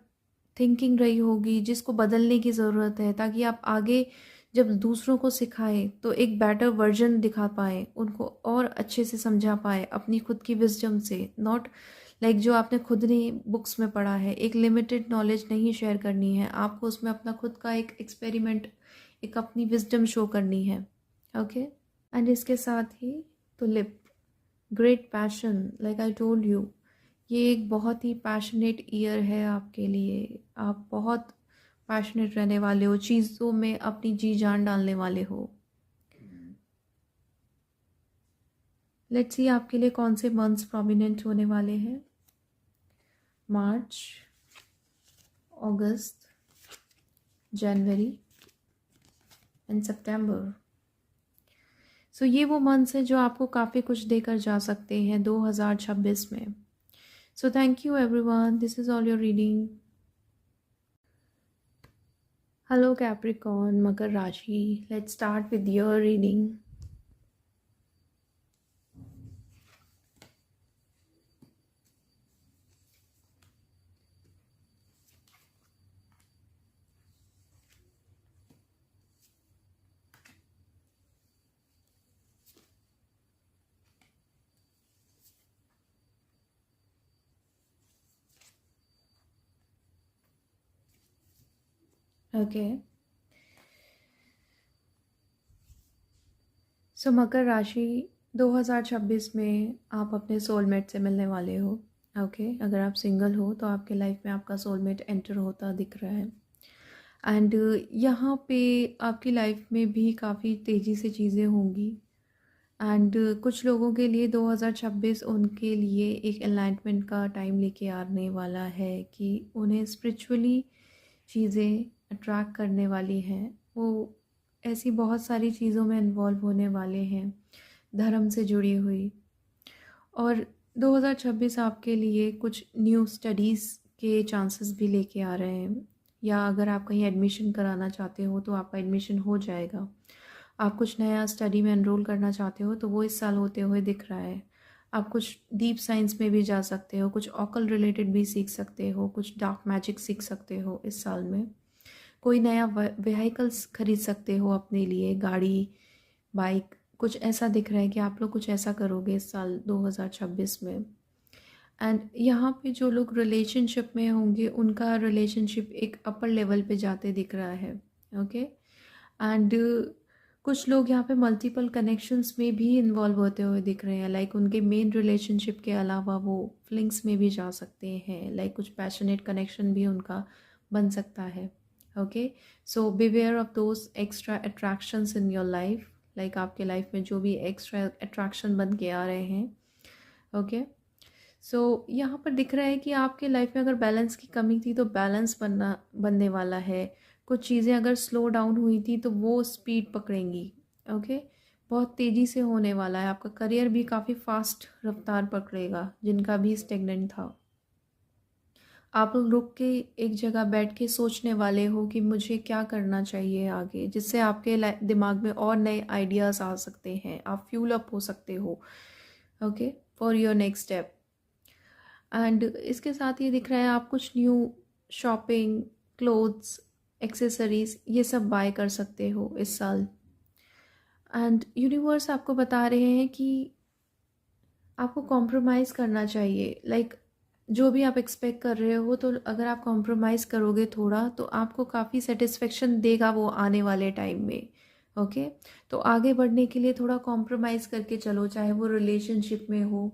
थिंकिंग रही होगी जिसको बदलने की ज़रूरत है, ताकि आप आगे जब दूसरों को सिखाएं तो एक बेटर वर्जन दिखा पाएँ, उनको और अच्छे से समझा पाएँ अपनी खुद की विजडम से। नॉट लाइक जो आपने खुद ने बुक्स में पढ़ा है, एक लिमिटेड नॉलेज नहीं शेयर करनी है आपको, उसमें अपना खुद का एक एक्सपेरिमेंट, एक अपनी विजडम शो करनी है। ओके, एंड इसके साथ ही तो lip great passion, like I told you, ये एक बहुत ही पैशनेट ईयर है आपके लिए। आप बहुत पैशनेट रहने वाले हो, चीज़ों में अपनी जी जान डालने वाले हो। लेट्स सी आपके लिए कौन से मंथ्स प्रोमिनेंट होने वाले हैं। मार्च, अगस्त, जनवरी एंड सितंबर। सो ये वो मंथ्स हैं जो आपको काफ़ी कुछ देकर जा सकते हैं 2026 में। So thank you everyone, this is all your reading. Hello Capricorn, मकर राशि, let's start with your reading. Okay, so मकर राशि, 2026 में आप अपने सोलमेट से मिलने वाले हो। ओके, अगर आप सिंगल हो तो आपके लाइफ में आपका सोलमेट एंटर होता दिख रहा है। एंड यहाँ पे आपकी लाइफ में भी काफ़ी तेज़ी से चीज़ें होंगी। एंड कुछ लोगों के लिए 2026 उनके लिए एक एनलाइटमेंट का टाइम लेके आने वाला है कि उन्हें स्पिरिचुअली चीज़ें अट्रैक्ट करने वाली हैं। वो ऐसी बहुत सारी चीज़ों में इन्वॉल्व होने वाले हैं, धर्म से जुड़ी हुई। और 2026 आपके लिए कुछ न्यू स्टडीज़ के चांसेस भी लेके आ रहे हैं, या अगर आप कहीं एडमिशन कराना चाहते हो तो आपका एडमिशन हो जाएगा। आप कुछ नया स्टडी में एनरोल करना चाहते हो तो वो इस साल होते हुए दिख रहा है। आप कुछ डीप साइंस में भी जा सकते हो, कुछ ऑकल रिलेटेड भी सीख सकते हो, कुछ डार्क मैजिक सीख सकते हो इस साल में। कोई नया व्हीकल्स खरीद सकते हो अपने लिए, गाड़ी, बाइक, कुछ ऐसा दिख रहा है कि आप लोग कुछ ऐसा करोगे इस साल 2026 में। एंड यहाँ पे जो लोग रिलेशनशिप में होंगे उनका रिलेशनशिप एक अपर लेवल पे जाते दिख रहा है। ओके, एंड कुछ लोग यहाँ पे मल्टीपल कनेक्शंस में भी इन्वॉल्व होते हुए दिख रहे हैं। लाइक उनके मेन रिलेशनशिप के अलावा वो फीलिंग्स में भी जा सकते हैं। लाइक कुछ पैशनेट कनेक्शन भी उनका बन सकता है। Okay, so beware of those extra attractions in your life. Like आपके लाइफ में जो भी एक्स्ट्रा अट्रैक्शन बन के आ रहे हैं। ओके, सो यहाँ पर दिख रहा है कि आपके लाइफ में अगर बैलेंस की कमी थी तो बैलेंस बनने वाला है। कुछ चीज़ें अगर स्लो डाउन हुई थी तो वो स्पीड पकड़ेंगी। ओके, बहुत तेज़ी से होने वाला है। आपका करियर भी काफ़ी फास्ट रफ्तार पकड़ेगा, जिनका भी स्टेगनेंट था। आप लोग रुक के एक जगह बैठ के सोचने वाले हो कि मुझे क्या करना चाहिए आगे, जिससे आपके दिमाग में और नए आइडियाज़ आ सकते हैं। आप फ्यूल अप हो सकते हो। Okay, for your next step. And इसके साथ ये दिख रहा है आप कुछ न्यू शॉपिंग, क्लोथ्स, एक्सेसरीज ये सब बाय कर सकते हो इस साल। एंड यूनिवर्स आपको बता रहे हैं कि आपको कॉम्प्रोमाइज़ करना चाहिए। लाइक जो भी आप एक्सपेक्ट कर रहे हो, तो अगर आप कॉम्प्रोमाइज़ करोगे थोड़ा तो आपको काफ़ी सेटिस्फेक्शन देगा वो आने वाले टाइम में। ओके, तो आगे बढ़ने के लिए थोड़ा कॉम्प्रोमाइज़ करके चलो, चाहे वो रिलेशनशिप में हो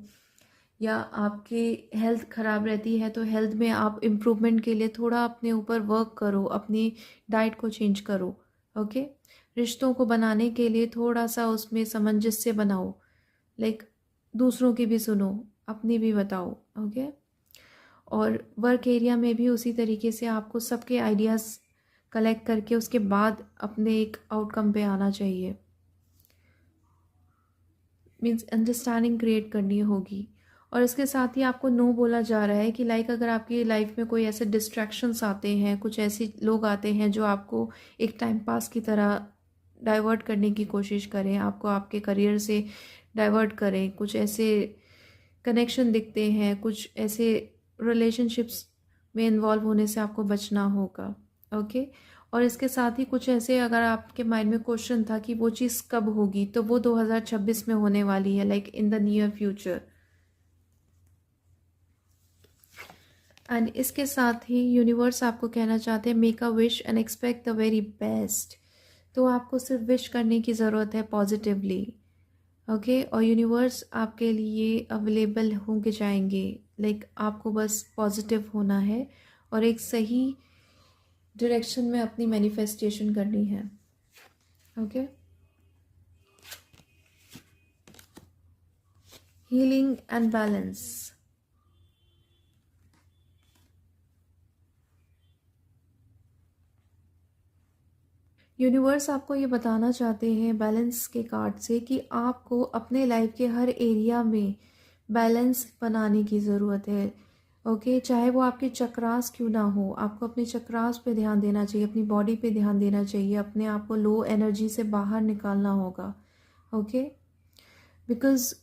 या आपकी हेल्थ ख़राब रहती है तो हेल्थ में आप इम्प्रूवमेंट के लिए थोड़ा अपने ऊपर वर्क करो, अपनी डाइट को चेंज करो। ओके, रिश्तों को बनाने के लिए थोड़ा सा उसमें सामंजस्य बनाओ। लाइक दूसरों की भी सुनो, अपनी भी बताओ। ओके, और वर्क एरिया में भी उसी तरीके से आपको सबके आइडियाज़ कलेक्ट करके उसके बाद अपने एक आउटकम पे आना चाहिए। मीन्स अंडरस्टैंडिंग क्रिएट करनी होगी। और इसके साथ ही आपको नो बोला जा रहा है कि लाइक अगर आपकी लाइफ में कोई ऐसे डिस्ट्रैक्शंस आते हैं, कुछ ऐसे लोग आते हैं जो आपको एक टाइम पास की तरह डाइवर्ट करने की कोशिश करें, आपको आपके करियर से डाइवर्ट करें, कुछ ऐसे कनेक्शन दिखते हैं, कुछ ऐसे रिलेशनशिप्स में इन्वॉल्व होने से आपको बचना होगा। ओके, और इसके साथ ही कुछ ऐसे अगर आपके माइंड में क्वेश्चन था कि वो चीज़ कब होगी, तो वो 2026 में होने वाली है, like in the near future. And इसके साथ ही यूनिवर्स आपको कहना चाहते हैं make a wish and expect the very best. तो आपको सिर्फ विश करने की ज़रूरत है पॉजिटिवली। ओके, और यूनिवर्स आपके लिए अवेलेबल होंगे जाएंगे। लाइक आपको बस पॉजिटिव होना है और एक सही डायरेक्शन में अपनी मैनिफेस्टेशन करनी है। Okay, healing and balance. Universe आपको ये बताना चाहते हैं बैलेंस के कार्ड से कि आपको अपने लाइफ के हर एरिया में बैलेंस बनाने की ज़रूरत है। ओके, चाहे वो आपके चक्रास क्यों ना हो, आपको अपने चक्रास पे ध्यान देना चाहिए, अपनी बॉडी पे ध्यान देना चाहिए, अपने आप को लो एनर्जी से बाहर निकालना होगा। ओके, बिकॉज़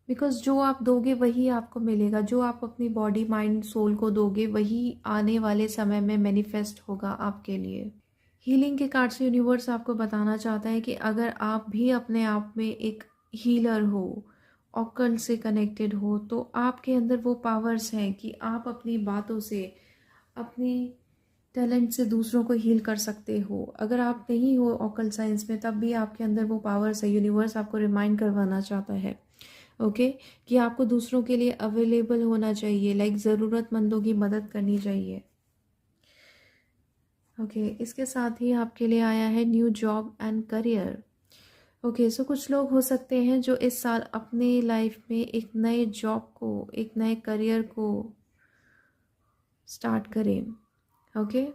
बिकॉज़ जो आप दोगे वही आपको मिलेगा। जो आप अपनी बॉडी माइंड सोल को दोगे वही आने वाले समय में मैनिफेस्ट होगा आपके लिए। हीलिंग के कार्ड से यूनिवर्स आपको बताना चाहता है कि अगर आप भी अपने आप में एक हीलर हो, ऑकल्ट से कनेक्टेड हो, तो आपके अंदर वो पावर्स हैं कि आप अपनी बातों से, अपनी टैलेंट से दूसरों को हील कर सकते हो। अगर आप नहीं हो ऑकल्ट साइंस में, तब भी आपके अंदर वो पावर्स है। यूनिवर्स आपको रिमाइंड करवाना चाहता है, ओके, कि आपको दूसरों के लिए अवेलेबल होना चाहिए, लाइक ज़रूरतमंदों की मदद करनी चाहिए। ओके, इसके साथ ही आपके लिए आया है new job and career. Okay, so कुछ लोग हो सकते हैं जो इस साल अपने लाइफ में एक नए जॉब को, एक नए करियर को स्टार्ट करें। ओके,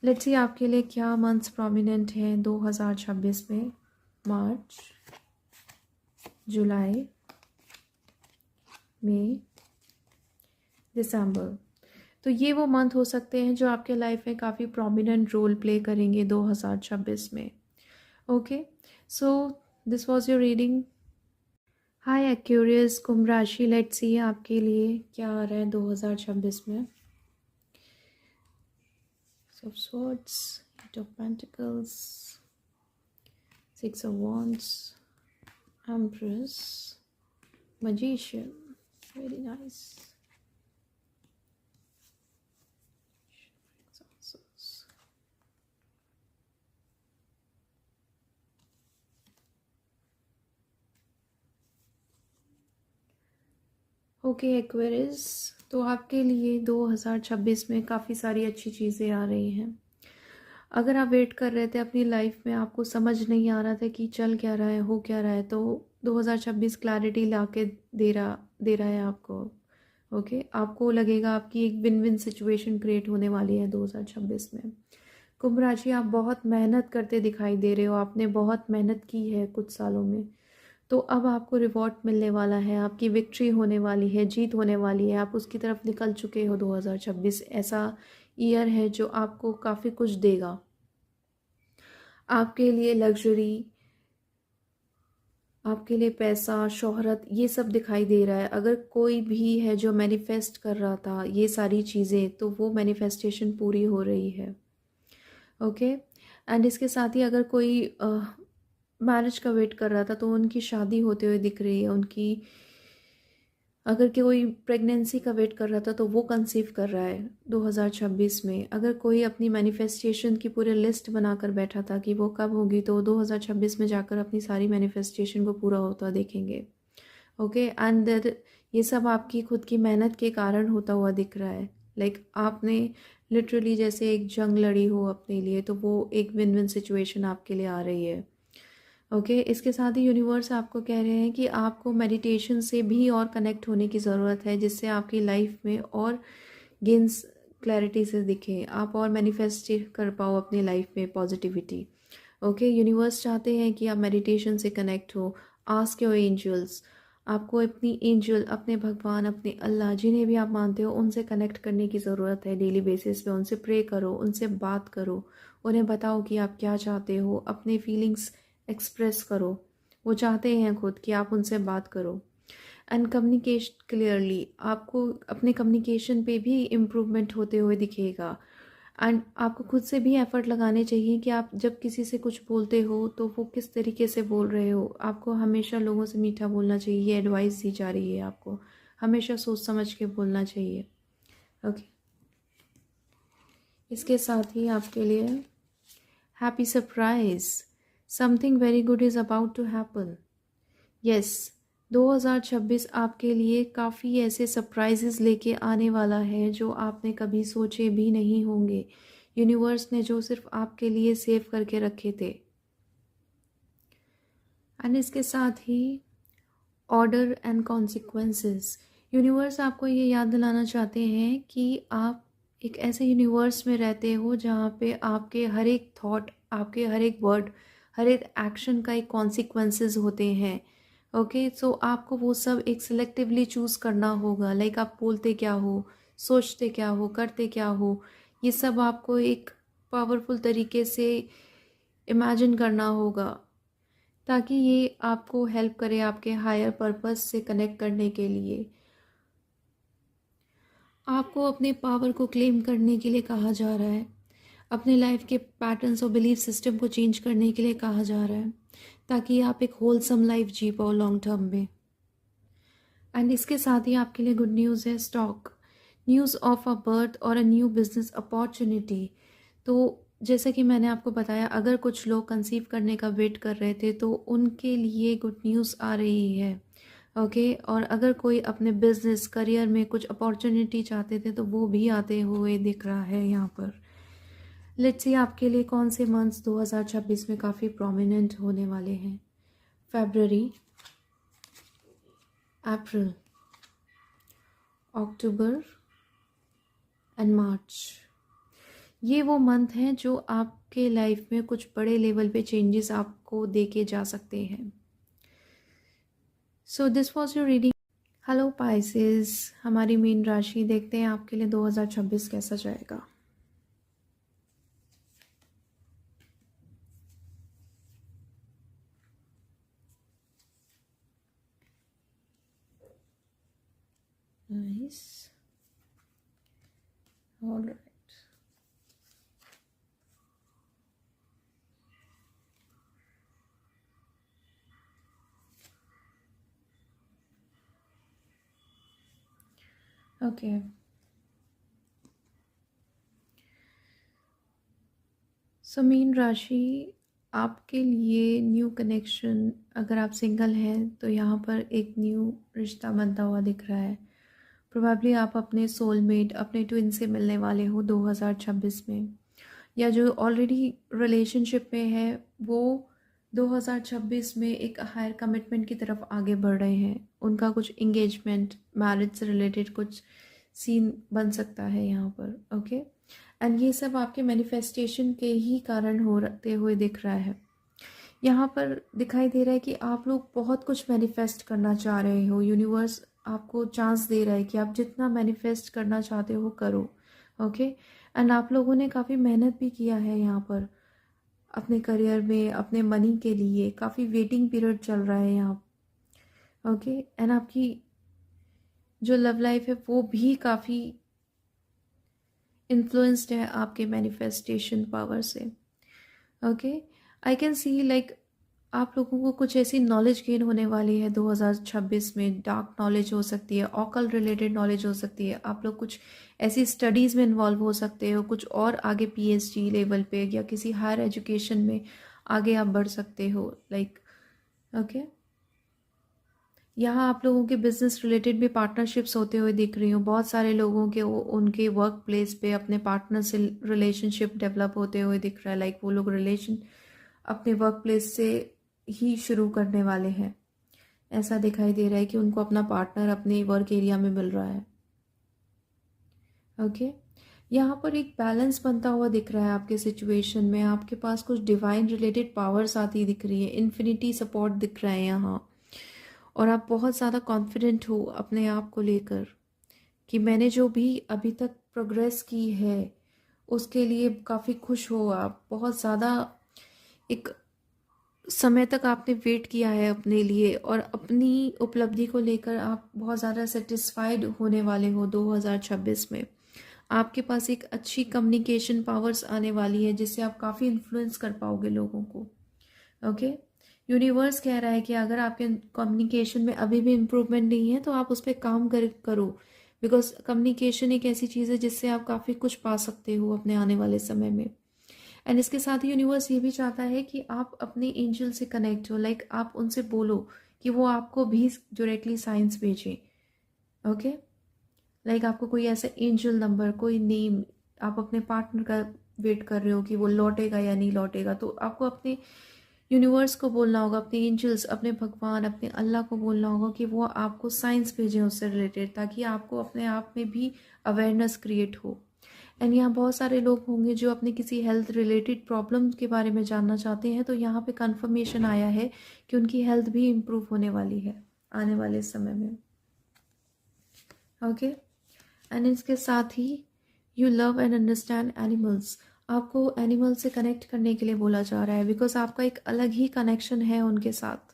लेट्स सी आपके लिए क्या मंथ्स प्रोमिनेंट हैं 2026 में। मार्च, जुलाई, मई, दिसंबर। तो ये वो मंथ हो सकते हैं जो आपके लाइफ में काफ़ी प्रोमिनेंट रोल प्ले करेंगे 2026 में। Okay, so this was your reading. Hi Aquarius, कुंभ राशि, लेट्स सी आपके लिए क्या आ रहा है 2026 में। Of swords, eight of pentacles, six of wands, empress, magician, very nice. Okay Aquarius, तो आपके लिए 2026 में काफ़ी सारी अच्छी चीज़ें आ रही हैं। अगर आप वेट कर रहे थे अपनी लाइफ में, आपको समझ नहीं आ रहा था कि चल क्या रहा है, हो क्या रहा है, तो 2026 क्लैरिटी ला के दे रहा है आपको। ओके, आपको लगेगा आपकी एक विन विन सिचुएशन क्रिएट होने वाली है 2026 में। कुंभ राशि, आप बहुत मेहनत करते दिखाई दे रहे हो, आपने बहुत मेहनत की है कुछ सालों में, तो अब आपको रिवॉर्ड मिलने वाला है, आपकी विक्ट्री होने वाली है, जीत होने वाली है, आप उसकी तरफ निकल चुके हो। 2026 ऐसा ईयर है जो आपको काफ़ी कुछ देगा, आपके लिए लग्जरी, आपके लिए पैसा, शोहरत, ये सब दिखाई दे रहा है। अगर कोई भी है जो मैनिफेस्ट कर रहा था ये सारी चीज़ें, तो वो मैनिफेस्टेशन पूरी हो रही है। ओके, एंड इसके साथ ही अगर कोई मैरिज का वेट कर रहा था तो उनकी शादी होते हुए दिख रही है। उनकी, अगर कोई प्रेगनेंसी का वेट कर रहा था तो वो कंसीव कर रहा है 2026 में। अगर कोई अपनी मैनिफेस्टेशन की पूरी लिस्ट बनाकर बैठा था कि वो कब होगी, तो 2026 में जाकर अपनी सारी मैनिफेस्टेशन को पूरा होता देखेंगे। ओके, एंड ये सब आपकी खुद की मेहनत के कारण होता हुआ दिख रहा है। लाइक आपने लिटरली जैसे एक जंग लड़ी हो अपने लिए, तो वो एक विन विन सिचुएशन आपके लिए आ रही है। ओके, इसके साथ ही यूनिवर्स आपको कह रहे हैं कि आपको मेडिटेशन से भी और कनेक्ट होने की ज़रूरत है, जिससे आपकी लाइफ में और गेंस क्लैरिटी से दिखे, आप और मैनिफेस्ट कर पाओ अपनी लाइफ में पॉजिटिविटी। ओके, यूनिवर्स चाहते हैं कि आप मेडिटेशन से कनेक्ट हो। आस्क योर एंजल्स, आपको अपनी एंजल, अपने भगवान, अपने अल्लाह, जिन्हें भी आप मानते हो, उनसे कनेक्ट करने की ज़रूरत है। डेली बेसिस पे उनसे प्रे करो, उनसे बात करो, उन्हें बताओ कि आप क्या चाहते हो, अपने फीलिंग्स एक्सप्रेस करो। वो चाहते हैं खुद कि आप उनसे बात करो एंड कम्युनिकेट क्लियरली। आपको अपने कम्युनिकेशन पे भी इम्प्रूवमेंट होते हुए दिखेगा। एंड आपको खुद से भी एफर्ट लगाने चाहिए कि आप जब किसी से कुछ बोलते हो तो वो किस तरीके से बोल रहे हो। आपको हमेशा लोगों से मीठा बोलना चाहिए, ये एडवाइस दी जा रही है आपको। हमेशा सोच समझ के बोलना चाहिए। ओके, इसके साथ ही आपके लिए happy surprise, something very good is about to happen. Yes, 2026 आपके लिए काफ़ी ऐसे सरप्राइजेस लेके आने वाला है जो आपने कभी सोचे भी नहीं होंगे। यूनिवर्स ने जो सिर्फ आपके लिए सेव करके रखे थे। एंड इसके साथ ही ऑर्डर एंड कॉन्सिक्वेंसेस, यूनिवर्स आपको ये याद दिलाना चाहते हैं कि आप एक ऐसे यूनिवर्स में रहते हो जहाँ पे आपके हर एक थॉट, आपके हर एक वर्ड, हर एक एक्शन का एक कॉन्सिक्वेंसेस होते हैं। ओके, सो आपको वो सब एक सिलेक्टिवली चूज़ करना होगा। लाइक आप बोलते क्या हो, सोचते क्या हो, करते क्या हो, ये सब आपको एक पावरफुल तरीके से इमेजिन करना होगा, ताकि ये आपको हेल्प करे आपके हायर पर्पस से कनेक्ट करने के लिए। आपको अपने पावर को क्लेम करने के लिए कहा जा रहा है, अपने लाइफ के पैटर्न्स और बिलीफ सिस्टम को चेंज करने के लिए कहा जा रहा है, ताकि आप एक होलसम लाइफ जी पाओ लॉन्ग टर्म में। एंड इसके साथ ही आपके लिए गुड न्यूज़ है, stock news of a birth और अ न्यू बिजनेस अपॉर्चुनिटी। तो जैसे कि मैंने आपको बताया, अगर कुछ लोग कंसीव करने का वेट कर रहे थे तो उनके लिए गुड न्यूज़ आ रही है। ओके, और अगर कोई अपने बिजनेस करियर में कुछ अपॉर्चुनिटी चाहते थे तो वो भी आते हुए दिख रहा है यहाँ पर। लेट्स सी आपके लिए कौन से मंथ्स 2026 में काफ़ी प्रोमिनेंट होने वाले हैं। फरवरी, अप्रैल, अक्टूबर एंड मार्च। ये वो मंथ हैं जो आपके लाइफ में कुछ बड़े लेवल पे चेंजेस आपको देके जा सकते हैं। So this was your reading. Hello Pisces, हमारी मीन राशि, देखते हैं आपके लिए 2026 कैसा जाएगा। Nice, alright. Okay, so mean राशि, आपके लिए न्यू कनेक्शन, अगर आप सिंगल हैं तो यहाँ पर एक न्यू रिश्ता बनता हुआ दिख रहा है। प्रोबेबली आप अपने सोलमेट, अपने ट्विन से मिलने वाले हो 2026 में, या जो ऑलरेडी रिलेशनशिप में है वो 2026 में एक हायर कमिटमेंट की तरफ आगे बढ़ रहे हैं। उनका कुछ इंगेजमेंट, मैरिज से रिलेटेड कुछ सीन बन सकता है यहाँ पर। ओके, एंड ये सब आपके मैनिफेस्टेशन के ही कारण होते हुए दिख रहा है। यहाँ पर दिखाई दे रहा है कि आप लोग बहुत कुछ मैनिफेस्ट करना चाह रहे हो। यूनिवर्स आपको चांस दे रहा है कि आप जितना मैनिफेस्ट करना चाहते हो करो। ओके, एंड आप लोगों ने काफ़ी मेहनत भी किया है यहाँ पर अपने करियर में, अपने मनी के लिए। काफ़ी वेटिंग पीरियड चल रहा है यहाँ। ओके, एंड आपकी जो लव लाइफ है वो भी काफ़ी इन्फ्लुएंस्ड है आपके मैनिफेस्टेशन पावर से। Okay, I can see like आप लोगों को कुछ ऐसी नॉलेज गेन होने वाली है 2026 में। डार्क नॉलेज हो सकती है, ऑकल्ट रिलेटेड नॉलेज हो सकती है। आप लोग कुछ ऐसी स्टडीज़ में इन्वॉल्व हो सकते हो, कुछ और आगे पीएचडी लेवल पे या किसी हायर एजुकेशन में आगे आप बढ़ सकते हो। लाइक ओके, यहाँ आप लोगों के बिजनेस रिलेटेड भी पार्टनरशिप्स होते हुए दिख रही हूँ। बहुत सारे लोगों के उनके वर्क प्लेस पे अपने पार्टनर से रिलेशनशिप डेवलप होते हुए दिख रहा है। लाइक वो लोग रिलेशन अपने वर्क प्लेस से ही शुरू करने वाले हैं। ऐसा दिखाई दे रहा है कि उनको अपना पार्टनर अपने वर्क एरिया में मिल रहा है। ओके, यहाँ पर एक बैलेंस बनता हुआ दिख रहा है आपके सिचुएशन में। आपके पास कुछ डिवाइन रिलेटेड पावर्स आती दिख रही है, इन्फिनिटी सपोर्ट दिख रहा है यहाँ। और आप बहुत ज़्यादा कॉन्फिडेंट हो अपने आप को लेकर कि मैंने जो भी अभी तक प्रोग्रेस की है उसके लिए काफ़ी खुश हो आप। बहुत ज़्यादा एक समय तक आपने वेट किया है अपने लिए, और अपनी उपलब्धि को लेकर आप बहुत ज़्यादा सेटिस्फाइड होने वाले हो 2026 में। आपके पास एक अच्छी कम्युनिकेशन पावर्स आने वाली है जिससे आप काफ़ी इन्फ्लुएंस कर पाओगे लोगों को। ओके, यूनिवर्स कह रहा है कि अगर आपके कम्युनिकेशन में अभी भी इम्प्रूवमेंट नहीं है तो आप उस पर काम करो। बिकॉज कम्युनिकेशन एक ऐसी चीज़ है जिससे आप काफ़ी कुछ पा सकते हो अपने आने वाले समय में। एंड इसके साथ ही यूनिवर्स ये भी चाहता है कि आप अपने एंजल से कनेक्ट हो। लाइक आप उनसे बोलो कि वो आपको भी डायरेक्टली साइंस भेजें। ओके, लाइक आपको कोई ऐसा एंजल नंबर, कोई नेम, आप अपने पार्टनर का वेट कर रहे हो कि वो लौटेगा या नहीं लौटेगा, तो आपको अपने यूनिवर्स को बोलना होगा, अपने एंजल्स, अपने भगवान, अपने अल्लाह को बोलना होगा कि वो आपको साइंस भेजें उससे रिलेटेड, ताकि आपको अपने आप में भी अवेयरनेस क्रिएट हो। एंड यहाँ बहुत सारे लोग होंगे जो अपने किसी हेल्थ रिलेटेड प्रॉब्लम के बारे में जानना चाहते हैं, तो यहाँ पे कंफर्मेशन आया है कि उनकी हेल्थ भी इम्प्रूव होने वाली है आने वाले समय में। ओके, एंड इसके साथ ही you love and understand animals. आपको एनिमल से कनेक्ट करने के लिए बोला जा रहा है, बिकॉज आपका एक अलग ही कनेक्शन है उनके साथ।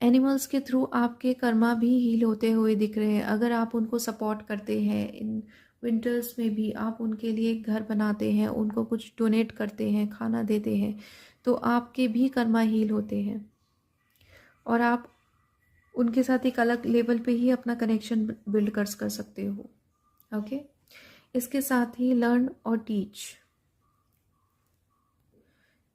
एनिमल्स के थ्रू आपके कर्मा भी हील होते हुए दिख रहे हैं। अगर आप उनको सपोर्ट करते हैं इन विंटर्स में भी, आप उनके लिए घर बनाते हैं, उनको कुछ डोनेट करते हैं, खाना देते हैं, तो आपके भी कर्मा हील होते हैं और आप उनके साथ एक अलग लेवल पे ही अपना कनेक्शन बिल्ड कर सकते हो। ओके, इसके साथ ही लर्न और टीच।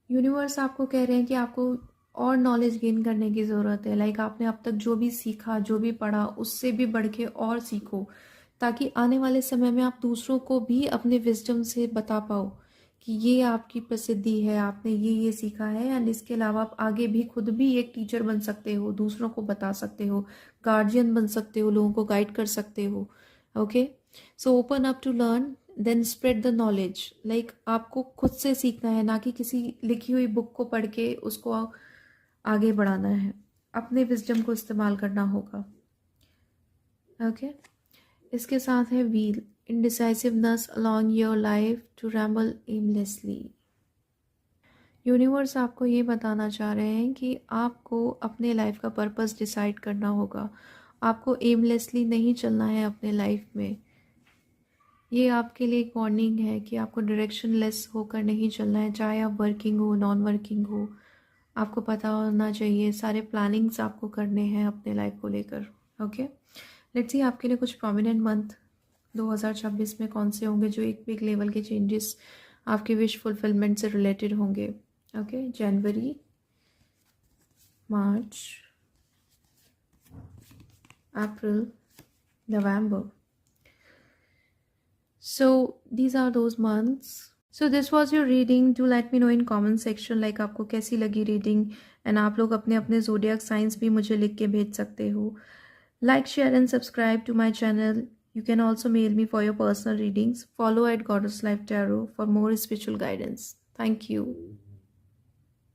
यूनिवर्स आपको कह रहे हैं कि आपको और नॉलेज गेन करने की ज़रूरत है। लाइक आपने अब तक जो भी सीखा, जो भी पढ़ा, उससे भी बढ़ के और सीखो, ताकि आने वाले समय में आप दूसरों को भी अपने विजडम से बता पाओ कि ये आपकी प्रसिद्धि है, आपने ये सीखा है। एंड इसके अलावा आप आगे भी खुद भी एक टीचर बन सकते हो, दूसरों को बता सकते हो, गार्जियन बन सकते हो, लोगों को गाइड कर सकते हो। Okay, so open up to learn then spread the knowledge. Like आपको खुद से सीखना है, ना कि किसी लिखी हुई बुक को पढ़ के उसको आगे बढ़ाना है। अपने विजडम को इस्तेमाल करना होगा। ओके, इसके साथ है wheel, indecisiveness along your life to ramble aimlessly. Universe आपको ये बताना चाह रहे हैं कि आपको अपने लाइफ का पर्पस डिसाइड करना होगा। आपको एमलेसली नहीं चलना है अपने लाइफ में। ये आपके लिए एक वार्निंग है कि आपको डायरेक्शन लेस होकर नहीं चलना है, चाहे आप वर्किंग हो, नॉन वर्किंग हो। आपको पता होना चाहिए, सारे प्लानिंग्स आपको करने हैं अपने लाइफ को लेकर। ओके, लेट्स सी आपके लिए कुछ प्रोमिनेंट मंथ 2026 में कौन से होंगे जो एक बिग लेवल के चेंजेस आपके विश फुलफिलमेंट से रिलेटेड होंगे। Okay, January, March, April, November. So these are those months. So this was your reading. Do let me know in comment section like आपको कैसी लगी रीडिंग, एंड आप लोग अपने अपने zodiac signs भी मुझे लिख के भेज सकते हो। Like, share and subscribe to my channel. You can also mail me for your personal readings. Follow at Goddess Life Tarot for more spiritual guidance. Thank you.